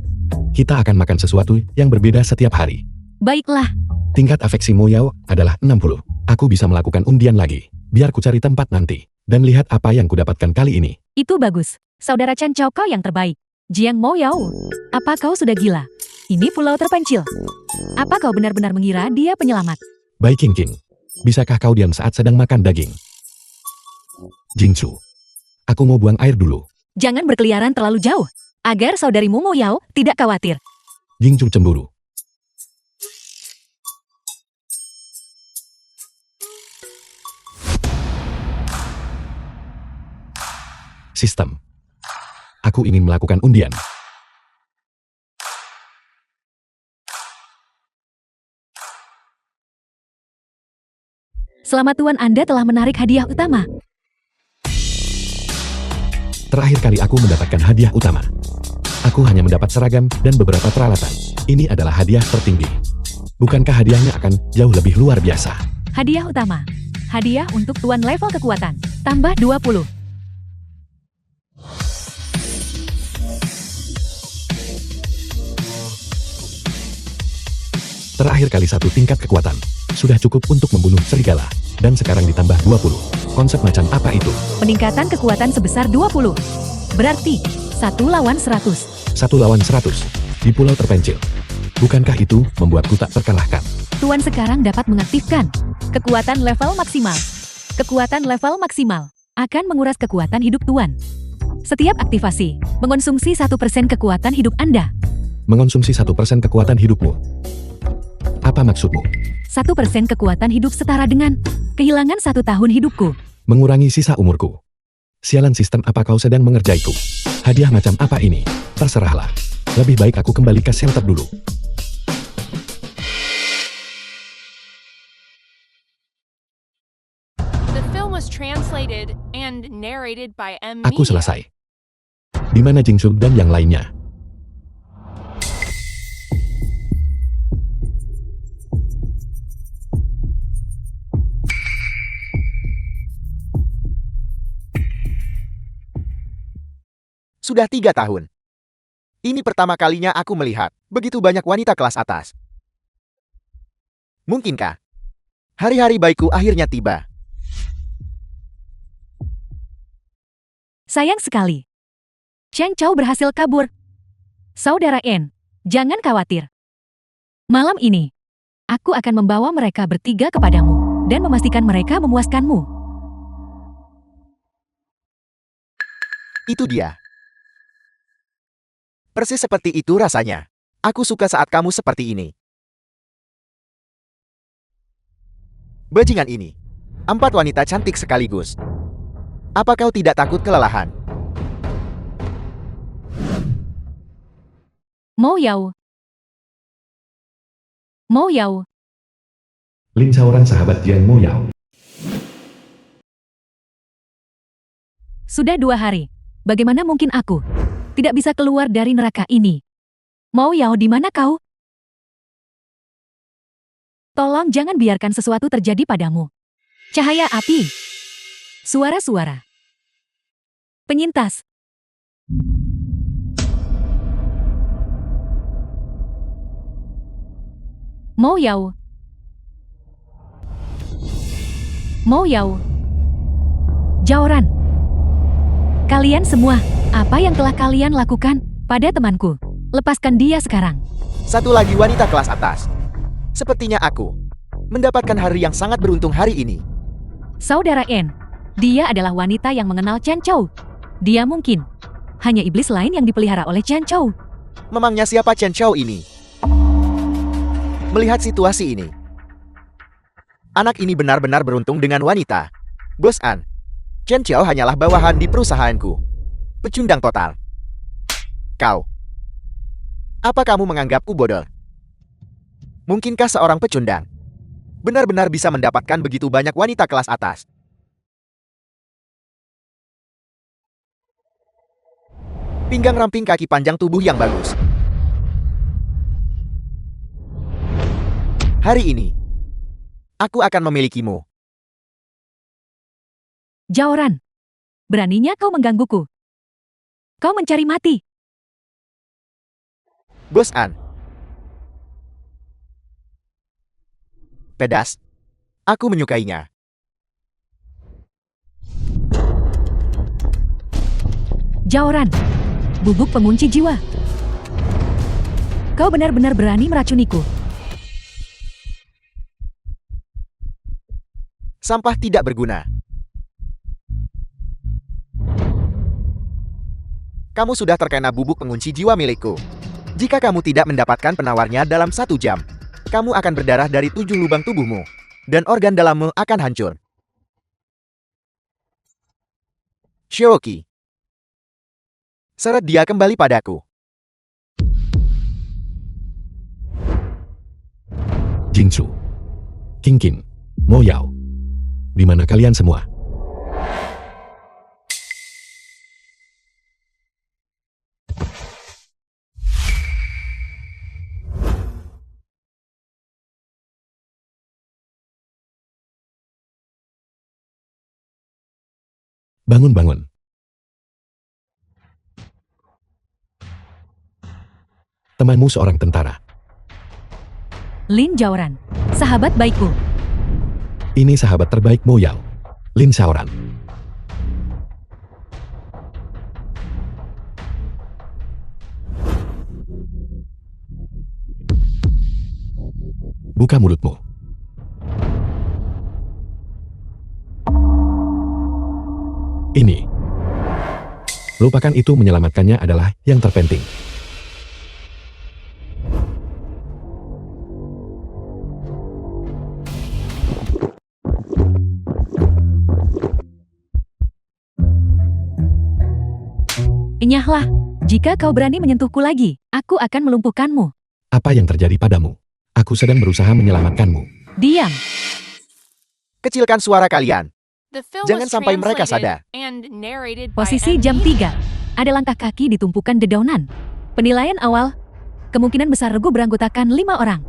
kita akan makan sesuatu yang berbeda setiap hari. Baiklah, Tingkat afeksi Mo Yao adalah 60. Aku bisa melakukan undian lagi. Biar ku cari tempat nanti. Dan lihat apa yang kudapatkan kali ini. itu bagus. Saudara Chen Chao, kau yang terbaik. Jiang Mo Yao, apa kau sudah gila? Ini pulau terpencil. Apa kau benar-benar mengira dia penyelamat? Bai Qingqing, bisakah kau diam saat sedang makan daging? Jingsu, aku mau buang air dulu. Jangan berkeliaran terlalu jauh, agar saudarimu Mo Yao tidak khawatir. Jingsu cemburu. Sistem. Aku ingin melakukan undian. Selamat Tuan, Anda telah menarik hadiah utama. Terakhir kali aku mendapatkan hadiah utama. Aku hanya mendapat seragam dan beberapa peralatan. Ini adalah hadiah tertinggi. Bukankah hadiahnya akan jauh lebih luar biasa? Hadiah utama. Hadiah untuk Tuan level kekuatan. Tambah 20. Terakhir kali 1 tingkat kekuatan. Sudah cukup untuk membunuh serigala. Dan sekarang ditambah 20. Konsep macam apa itu? Peningkatan kekuatan sebesar 20. Berarti 1 lawan 100. 1 lawan 100. di pulau terpencil. Bukankah itu membuatku tak terkalahkan? Tuan sekarang dapat mengaktifkan kekuatan level maksimal. Kekuatan level maksimal akan menguras kekuatan hidup Tuan. Setiap aktivasi mengonsumsi 1% kekuatan hidup Anda. Mengonsumsi 1% kekuatan hidupmu. Apa maksudmu? 1% kekuatan hidup setara dengan kehilangan 1 tahun hidupku. Mengurangi sisa umurku. Sialan sistem, apa kau sedang mengerjaiku? Hadiah macam apa ini? Terserahlah. Lebih baik aku kembali ke shelter dulu. The film was translated and narrated by M. Aku Media. selesai. Di mana Jingsu dan yang lainnya? Sudah 3 tahun. Ini pertama kalinya aku melihat begitu banyak wanita kelas atas. Mungkinkah hari-hari baikku akhirnya tiba? Sayang sekali. Chen Chao berhasil kabur. Saudara N, jangan khawatir. Malam ini, aku akan membawa mereka bertiga kepadamu dan memastikan mereka memuaskanmu. Itu dia. Persis seperti itu rasanya. Aku suka saat kamu seperti ini. Bajingan ini. 4 wanita cantik sekaligus. Apa kau tidak takut kelelahan? Mo Yao. Mo Yao. Lin Shaoran, sahabat Jian Mo Yao. Sudah 2 hari. Bagaimana mungkin aku tidak bisa keluar dari neraka ini? Mo Yao, di mana kau? Tolong jangan biarkan sesuatu terjadi padamu. Cahaya api. Suara-suara. Penyintas. Mo Yao. Mo Yao. Jaoran. Kalian semua, apa yang telah kalian lakukan pada temanku? Lepaskan dia sekarang. Satu lagi wanita kelas atas. Sepertinya aku mendapatkan hari yang sangat beruntung hari ini. Saudara N, dia adalah wanita yang mengenal Chen Chao. Dia mungkin hanya iblis lain yang dipelihara oleh Chen Chao. Memangnya siapa Chen Chao ini? Melihat situasi ini, anak ini benar-benar beruntung dengan wanita. Bos An, Chen Chao hanyalah bawahan di perusahaanku. Pecundang total. Kau. Apa kamu menganggapku bodoh? Mungkinkah seorang pecundang benar-benar bisa mendapatkan begitu banyak wanita kelas atas? Pinggang ramping, kaki panjang, tubuh yang bagus. Hari ini, aku akan memilikimu. Jaoran, beraninya kau menggangguku. Kau mencari mati. Bos An. Pedas. Aku menyukainya. Jaoran, bubuk pengunci jiwa. Kau benar-benar berani meracuniku. Sampah tidak berguna. Kamu sudah terkena bubuk pengunci jiwa milikku. Jika kamu tidak mendapatkan penawarnya dalam 1 jam, kamu akan berdarah dari 7 lubang tubuhmu, dan organ dalammu akan hancur. Xiaoqi. Seret dia kembali padaku. Jingsu. Qingqin. Mo Yao. Di mana kalian semua? Bangun-bangun. Temanmu seorang tentara. Lin Jaoran, sahabat baikku. Ini sahabat terbaik Mo Yao. Lin Shaoran. buka mulutmu. Ini. Lupakan itu, menyelamatkannya adalah yang terpenting. Enyahlah, jika kau berani menyentuhku lagi, aku akan melumpuhkanmu. Apa yang terjadi padamu? Aku sedang berusaha menyelamatkanmu. Diam. Kecilkan suara kalian. The film Jangan was sampai mereka translated sadar. and narrated by Posisi jam Amnesia. 3. Ada langkah kaki di tumpukan dedaunan. Penilaian awal, kemungkinan besar regu beranggotakan 5 orang.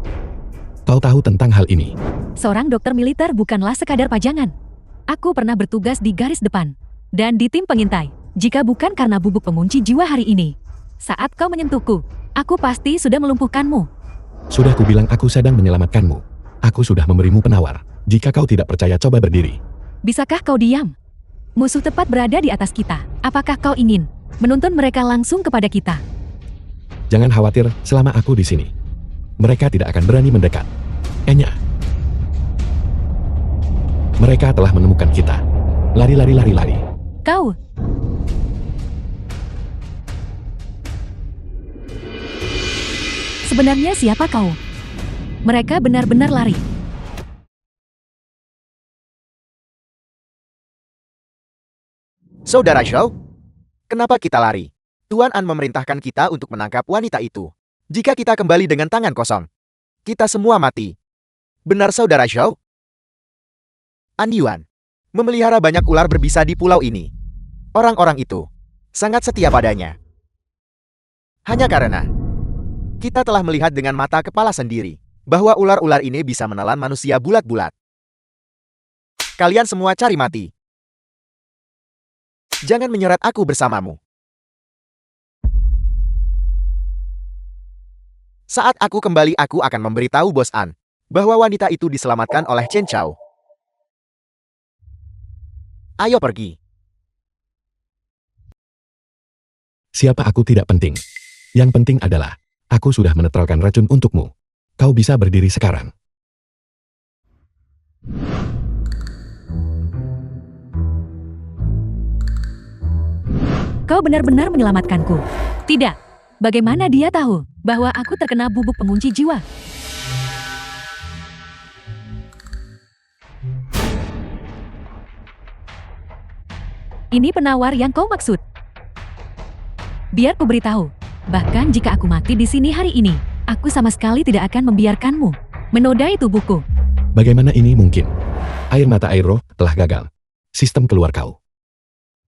Kau tahu tentang hal ini. Seorang dokter militer bukanlah sekadar pajangan. Aku pernah bertugas di garis depan. Dan di tim pengintai. Jika bukan karena bubuk pengunci jiwa hari ini. Saat kau menyentuhku, aku pasti sudah melumpuhkanmu. Sudah kubilang aku sedang menyelamatkanmu. Aku sudah memberimu penawar. Jika kau tidak percaya, coba berdiri. Bisakah kau diam? Musuh tepat berada di atas kita. Apakah kau ingin menuntun mereka langsung kepada kita? Jangan khawatir, selama aku di sini. Mereka tidak akan berani mendekat. Enya. Mereka telah menemukan kita. Lari. Kau. Sebenarnya siapa kau? Mereka benar-benar lari. Saudara Zhao, kenapa kita lari? Tuan An memerintahkan kita untuk menangkap wanita itu. Jika kita kembali dengan tangan kosong, kita semua mati. Benar, Saudara Zhao? An Yuan memelihara banyak ular berbisa di pulau ini. Orang-orang itu sangat setia padanya. Hanya karena kita telah melihat dengan mata kepala sendiri bahwa ular-ular ini bisa menelan manusia bulat-bulat. Kalian semua cari mati. Jangan menyeret aku bersamamu. Saat aku kembali, aku akan memberitahu Bos An bahwa wanita itu diselamatkan oleh Chen Chao. Ayo pergi. Siapa aku tidak penting. Yang penting adalah, aku sudah menetralkan racun untukmu. Kau bisa berdiri sekarang. Kau benar-benar menyelamatkanku. Tidak. Bagaimana dia tahu bahwa aku terkena bubuk pengunci jiwa? Ini penawar yang kau maksud. Biar ku beritahu. Bahkan jika aku mati di sini hari ini, aku sama sekali tidak akan membiarkanmu menodai tubuhku. Bagaimana ini mungkin? Air mata air roh telah gagal. Sistem keluar kau.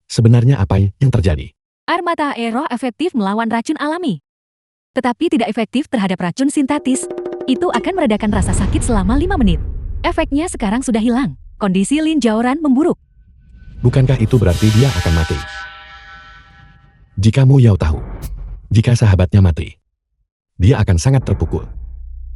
Sebenarnya apa yang terjadi? Air mata air roh efektif melawan racun alami. Tetapi tidak efektif terhadap racun sintetis. Itu akan meredakan rasa sakit selama 5 menit. Efeknya sekarang sudah hilang. Kondisi Lin Jaoran memburuk. Bukankah itu berarti dia akan mati? Jika Mu Yao tahu, jika sahabatnya mati, dia akan sangat terpukul.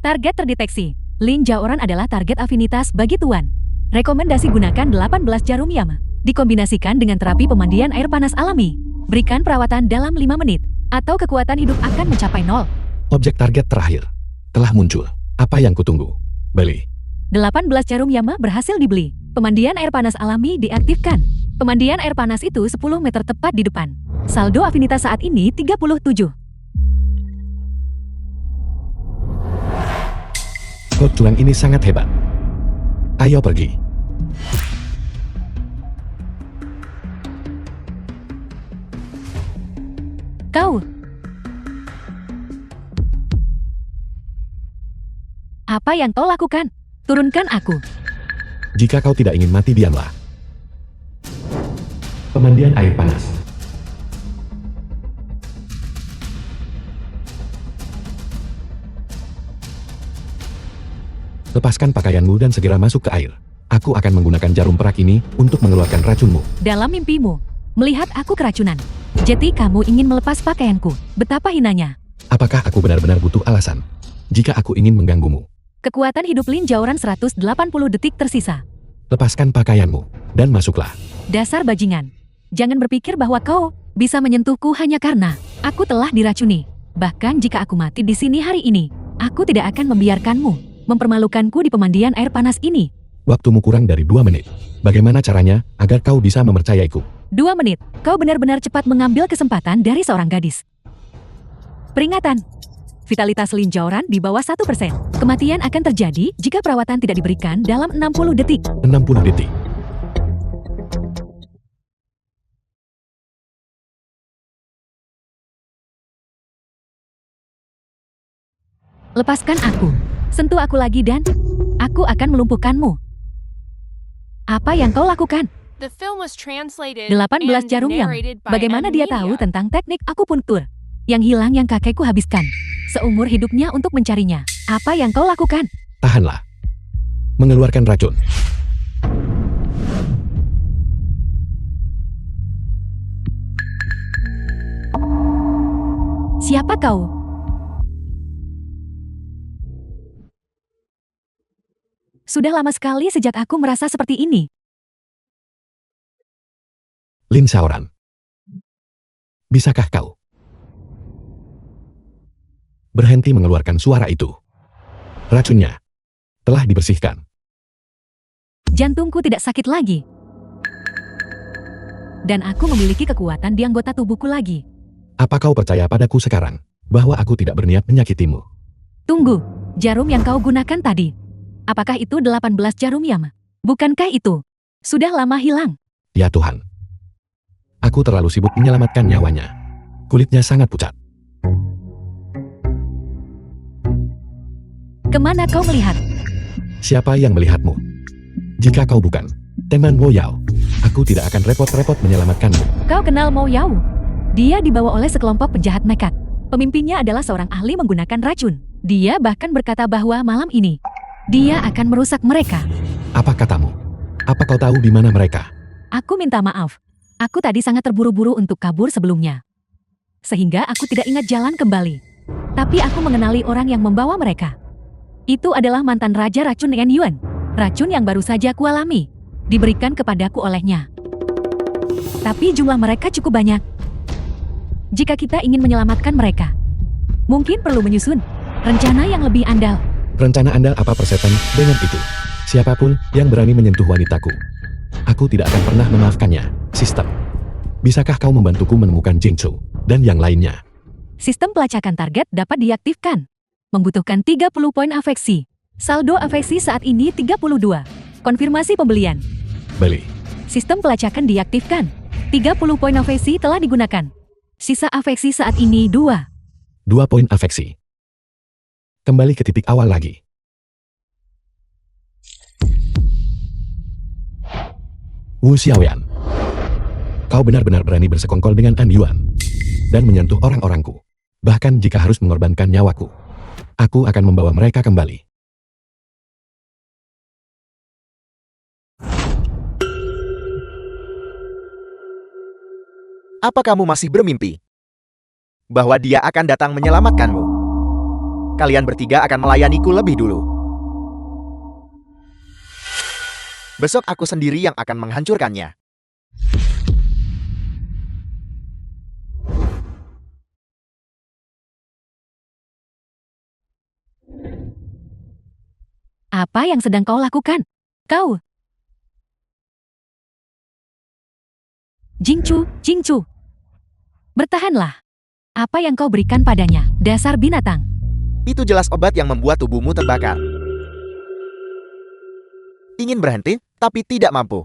Target terdeteksi. Lin Jaoran adalah target afinitas bagi Tuan. Rekomendasi gunakan 18 jarum Yama. Dikombinasikan dengan terapi pemandian air panas alami. Berikan perawatan dalam 5 menit. Atau kekuatan hidup akan mencapai 0. Objek target terakhir telah muncul. Apa yang kutunggu? Beli. 18 jarum Yama berhasil dibeli. Pemandian air panas alami diaktifkan. Pemandian air panas itu 10 meter tepat di depan. Saldo afinitas saat ini 37. Kod curang ini sangat hebat. Ayo pergi. Kau. Apa yang kau lakukan? Turunkan aku. Jika kau tidak ingin mati, diamlah. Pemandian air panas. Lepaskan pakaianmu dan segera masuk ke air. Aku akan menggunakan jarum perak ini untuk mengeluarkan racunmu. Dalam mimpimu, melihat aku keracunan. Jadi kamu ingin melepas pakaianku. Betapa hinanya. Apakah aku benar-benar butuh alasan jika aku ingin mengganggumu? Kekuatan hidup Lin Jaoran 180 detik tersisa. Lepaskan pakaianmu dan masuklah. Dasar bajingan. Jangan berpikir bahwa kau bisa menyentuhku hanya karena aku telah diracuni. Bahkan jika aku mati di sini hari ini, aku tidak akan membiarkanmu mempermalukanku di pemandian air panas ini. Waktumu kurang dari 2 menit. Bagaimana caranya agar kau bisa mempercayaiku? 2 menit, kau benar-benar cepat mengambil kesempatan dari seorang gadis. Peringatan. Vitalitas Lin Zhaoran di bawah 1%. Kematian akan terjadi jika perawatan tidak diberikan dalam 60 detik. 60 detik. Lepaskan aku. Sentuh aku lagi dan aku akan melumpuhkanmu. Apa yang kau lakukan? The film was translated 18 and jarum yam. narrated by Bagaimana dia Nvidia. tahu tentang teknik akupuntur? Yang hilang yang kakekku habiskan. Seumur hidupnya untuk mencarinya. Apa yang kau lakukan? Tahanlah. Mengeluarkan racun. Siapa kau? Sudah lama sekali sejak aku merasa seperti ini. Lin Zhaoran. Bisakah kau berhenti mengeluarkan suara itu? Racunnya telah dibersihkan. Jantungku tidak sakit lagi. Dan aku memiliki kekuatan di anggota tubuhku lagi. Apa kau percaya padaku sekarang bahwa aku tidak berniat menyakitimu? Tunggu, jarum yang kau gunakan tadi. Apakah itu 18 jarum yam? Bukankah itu sudah lama hilang? Ya Tuhan. Aku terlalu sibuk menyelamatkan nyawanya. Kulitnya sangat pucat. Kemana kau melihat? Siapa yang melihatmu? Jika kau bukan teman Mo Yao, aku tidak akan repot-repot menyelamatkanmu. Kau kenal Mo Yao? Dia dibawa oleh sekelompok penjahat nekat. Pemimpinnya adalah seorang ahli menggunakan racun. Dia bahkan berkata bahwa malam ini dia akan merusak mereka. Apa katamu? Apa kau tahu di mana mereka? Aku minta maaf. Aku tadi sangat terburu-buru untuk kabur sebelumnya. Sehingga aku tidak ingat jalan kembali. Tapi aku mengenali orang yang membawa mereka. Itu adalah mantan Raja Racun Yen Yuan. Racun yang baru saja kualami. Diberikan kepadaku olehnya. Tapi jumlah mereka cukup banyak. Jika kita ingin menyelamatkan mereka, mungkin perlu menyusun rencana yang lebih andal. Rencana Anda apa persetan dengan itu? Siapapun yang berani menyentuh wanitaku, aku tidak akan pernah memaafkannya. Sistem. Bisakah kau membantuku menemukan Jingzhou dan yang lainnya? Sistem pelacakan target dapat diaktifkan. Membutuhkan 30 poin afeksi. Saldo afeksi saat ini 32. Konfirmasi pembelian. Beli. Sistem pelacakan diaktifkan. 30 poin afeksi telah digunakan. Sisa afeksi saat ini 2. 2 poin afeksi. Kembali ke titik awal lagi. Wu Xiaoyan. Kau benar-benar berani bersekongkol dengan An Yuan dan menyentuh orang-orangku. Bahkan jika harus mengorbankan nyawaku, aku akan membawa mereka kembali. Apa kamu masih bermimpi bahwa dia akan datang menyelamatkanmu? Kalian bertiga akan melayaniku lebih dulu. Besok aku sendiri yang akan menghancurkannya. Apa yang sedang kau lakukan? Kau. Jingchu. Bertahanlah. Apa yang kau berikan padanya, dasar binatang? Itu jelas obat yang membuat tubuhmu terbakar. Ingin berhenti, tapi tidak mampu.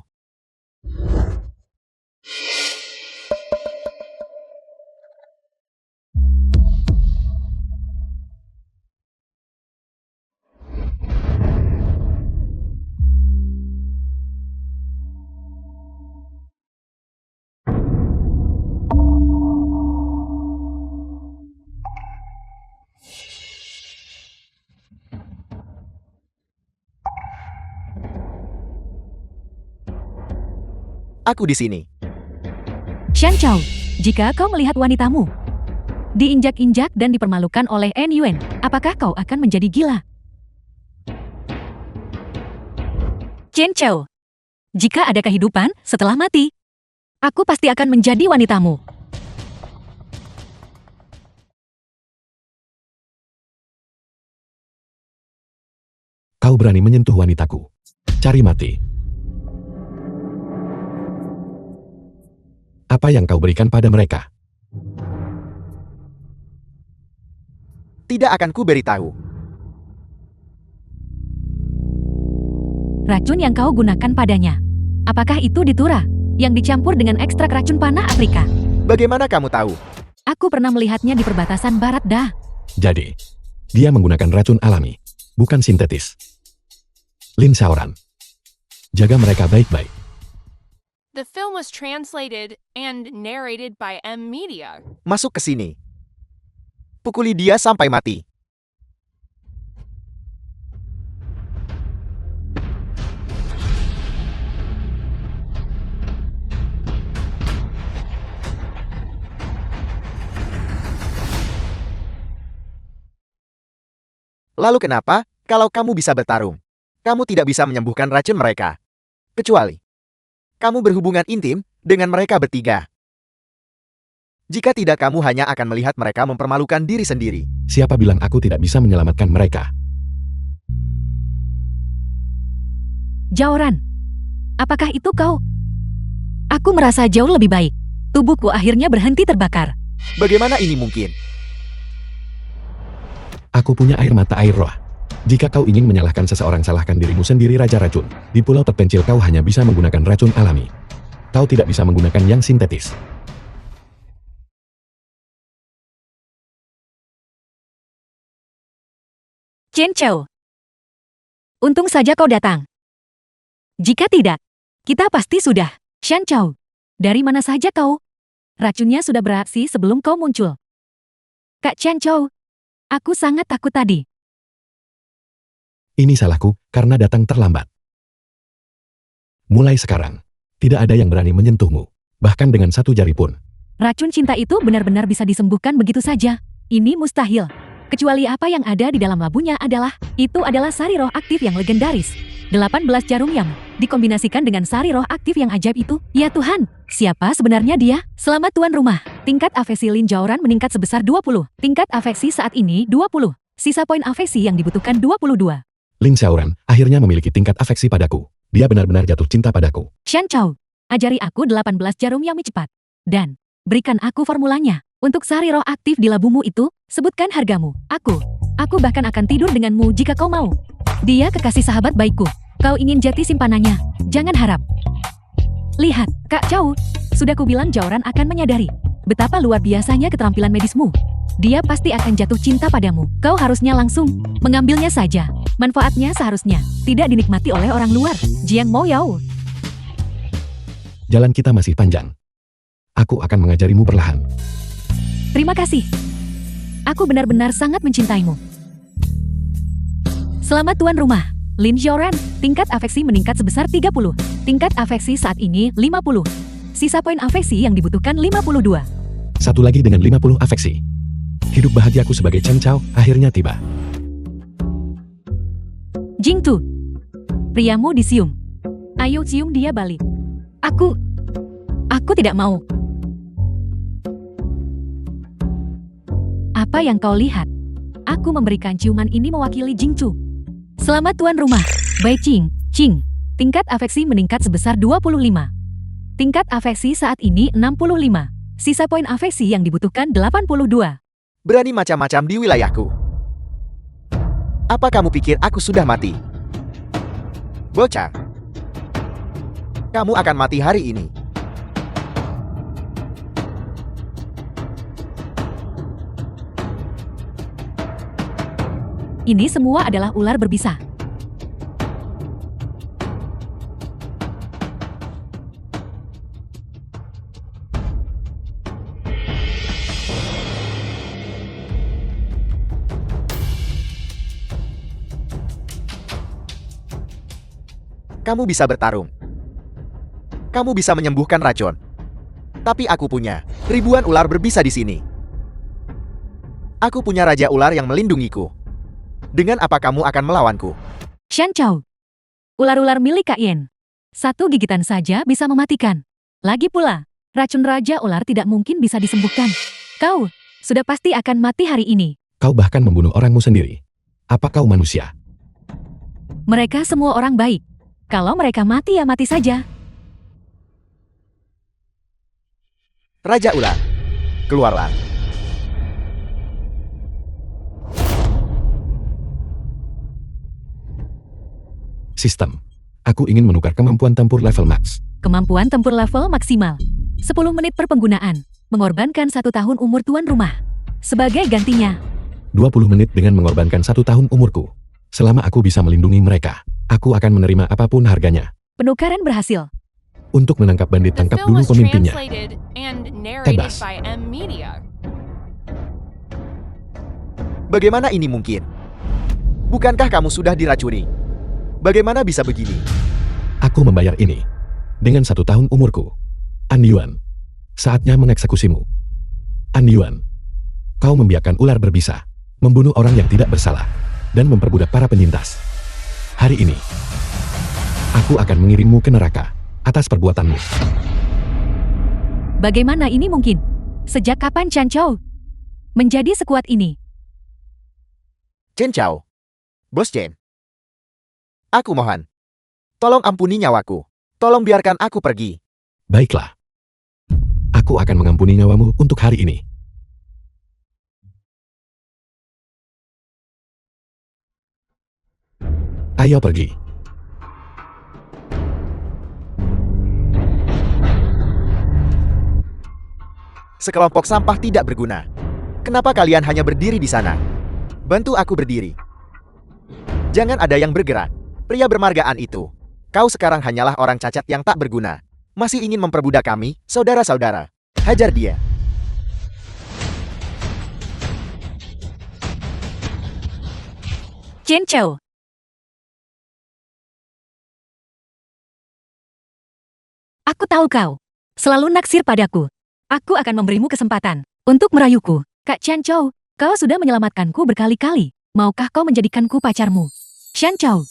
Aku di sini. Shan Chao, jika kau melihat wanitamu diinjak-injak dan dipermalukan oleh En Yuan, apakah kau akan menjadi gila? Chen Chao, jika ada kehidupan setelah mati, aku pasti akan menjadi wanitamu. Kau berani menyentuh wanitaku. Cari mati. Apa yang kau berikan pada mereka? Tidak akan ku beritahu. Racun yang kau gunakan padanya. Apakah itu ditura? Yang dicampur dengan ekstrak racun panah Afrika. Bagaimana kamu tahu? Aku pernah melihatnya di perbatasan barat dah. Jadi, dia menggunakan racun alami, bukan sintetis. Lin Xiaoran, jaga mereka baik-baik. The film was translated and narrated by M Media. Masuk ke sini. Pukuli dia sampai mati. Lalu kenapa, kalau kamu bisa bertarung, kamu tidak bisa menyembuhkan racun mereka? Kecuali kamu berhubungan intim dengan mereka bertiga. Jika tidak, kamu hanya akan melihat mereka mempermalukan diri sendiri. Siapa bilang aku tidak bisa menyelamatkan mereka? Jaoran, apakah itu kau? Aku merasa jauh lebih baik. Tubuhku akhirnya berhenti terbakar. Bagaimana ini mungkin? Aku punya air mata air roh. Jika kau ingin menyalahkan seseorang, salahkan dirimu sendiri, Raja Racun. Di pulau terpencil kau hanya bisa menggunakan racun alami. Kau tidak bisa menggunakan yang sintetis. Chen Chou. Untung saja kau datang. Jika tidak, kita pasti sudah. Shan Chou, dari mana saja kau? Racunnya sudah beraksi sebelum kau muncul. Kak Chen Chou, aku sangat takut tadi. Ini salahku, karena datang terlambat. Mulai sekarang, tidak ada yang berani menyentuhmu, bahkan dengan satu jari pun. Racun cinta itu benar-benar bisa disembuhkan begitu saja. Ini mustahil. Kecuali apa yang ada di dalam labunya itu adalah sari roh aktif yang legendaris. 18 jarum yang dikombinasikan dengan sari roh aktif yang ajaib itu. Ya Tuhan, siapa sebenarnya dia? Selamat tuan rumah. Tingkat afeksi Lin Xiaoran meningkat sebesar 20. Tingkat afeksi saat ini 20. Sisa poin afeksi yang dibutuhkan 22. Lin Xiaoran akhirnya memiliki tingkat afeksi padaku. Dia benar-benar jatuh cinta padaku. Shan Chou, ajari aku 18 jarum yang cepat. Dan berikan aku formulanya. Untuk sari roh aktif di labumu itu, sebutkan hargamu. Aku bahkan akan tidur denganmu jika kau mau. Dia kekasih sahabat baikku. Kau ingin jati simpanannya. Jangan harap. Lihat, Kak Chou. Sudah kubilang Jaoran akan menyadari betapa luar biasanya keterampilan medismu. Dia pasti akan jatuh cinta padamu. Kau harusnya langsung mengambilnya saja. Manfaatnya seharusnya tidak dinikmati oleh orang luar. Jiang Mo Yao. Jalan kita masih panjang. Aku akan mengajarimu perlahan. Terima kasih. Aku benar-benar sangat mencintaimu. Selamat tuan rumah. Lin Xiaoran, tingkat afeksi meningkat sebesar 30. Tingkat afeksi saat ini 50. Sisa poin afeksi yang dibutuhkan 52. Satu lagi dengan 50 afeksi. Hidup bahagiaku sebagai Chen Chou akhirnya tiba. Jing Tu, priamu disium. Ayo cium dia balik. Aku tidak mau. Apa yang kau lihat? Aku memberikan ciuman ini mewakili Jing Tu. Selamat tuan rumah. Bai Qing. Tingkat afeksi meningkat sebesar 25. Tingkat afeksi saat ini 65. Sisa poin afeksi yang dibutuhkan 82. Berani macam-macam di wilayahku. Apa kamu pikir aku sudah mati? Bocah. Kamu akan mati hari ini. Ini semua adalah ular berbisa. Kamu bisa bertarung. Kamu bisa menyembuhkan racun. Tapi aku punya ribuan ular berbisa di sini. Aku punya Raja Ular yang melindungiku. Dengan apa kamu akan melawanku? Shan Chou, ular-ular milik Kak Yen. Satu gigitan saja bisa mematikan. Lagi pula, racun Raja Ular tidak mungkin bisa disembuhkan. Kau sudah pasti akan mati hari ini. Kau bahkan membunuh orangmu sendiri. Apa kau manusia? Mereka semua orang baik. Kalau mereka mati ya mati saja. Raja Ular, keluarlah. Sistem. Aku ingin menukar kemampuan tempur level max. Kemampuan tempur level maksimal. 10 menit per penggunaan. Mengorbankan 1 tahun umur tuan rumah. Sebagai gantinya, 20 menit dengan mengorbankan 1 tahun umurku. Selama aku bisa melindungi mereka, aku akan menerima apapun harganya. penukaran berhasil. Untuk menangkap bandit, The tangkap film dulu was pemimpinnya. translated and narrated Tebas. by M Media. Bagaimana ini mungkin? Bukankah kamu sudah diracuni? Bagaimana bisa begini? Aku membayar ini. Dengan 1 tahun umurku. Anyuan. Saatnya mengeksekusimu. Anyuan. Kau membiarkan ular berbisa. Membunuh orang yang tidak bersalah. Dan memperbudak para penyintas. Hari ini. Aku akan mengirimmu ke neraka. Atas perbuatanmu. Bagaimana ini mungkin? Sejak kapan Chan Chow menjadi sekuat ini? Chen Chow. Bos Chen. Aku mohon. Tolong ampuni nyawaku. Tolong biarkan aku pergi. Baiklah. Aku akan mengampuni nyawamu untuk hari ini. Ayo pergi. Sekelompok sampah tidak berguna. Kenapa kalian hanya berdiri di sana? Bantu aku berdiri. Jangan ada yang bergerak. Pria bermargaan itu. Kau sekarang hanyalah orang cacat yang tak berguna. Masih ingin memperbudak kami, saudara-saudara. Hajar dia. Chen Chow. Aku tahu kau selalu naksir padaku. Aku akan memberimu kesempatan untuk merayuku. Kak Chan Chow, kau sudah menyelamatkanku berkali-kali. Maukah kau menjadikanku pacarmu? Chan Chow,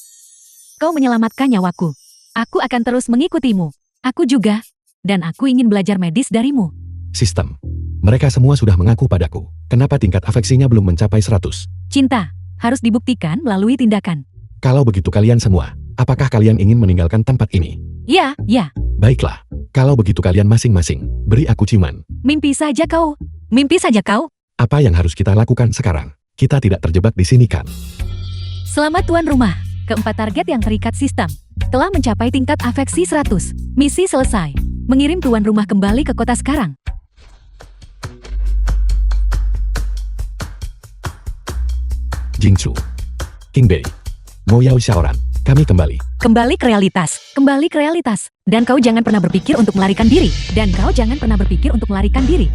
kau menyelamatkan nyawaku. Aku akan terus mengikutimu. Aku juga. Dan aku ingin belajar medis darimu. Sistem. Mereka semua sudah mengaku padaku. Kenapa tingkat afeksinya belum mencapai 100? Cinta harus dibuktikan melalui tindakan. Kalau begitu kalian semua, apakah kalian ingin meninggalkan tempat ini? Ya, ya. Baiklah. Kalau begitu kalian masing-masing, beri aku ciuman. Mimpi saja kau. Mimpi saja kau. Apa yang harus kita lakukan sekarang? Kita tidak terjebak di sini kan? Selamat tuan rumah. Keempat target yang terikat sistem telah mencapai tingkat afeksi 100. Misi selesai. Mengirim tuan rumah kembali ke kota sekarang. Jingsu. King Bei. Mo Yao Xiaoran. Kami kembali. Kembali ke realitas. Kembali ke realitas. Dan kau jangan pernah berpikir untuk melarikan diri. Dan kau jangan pernah berpikir untuk melarikan diri.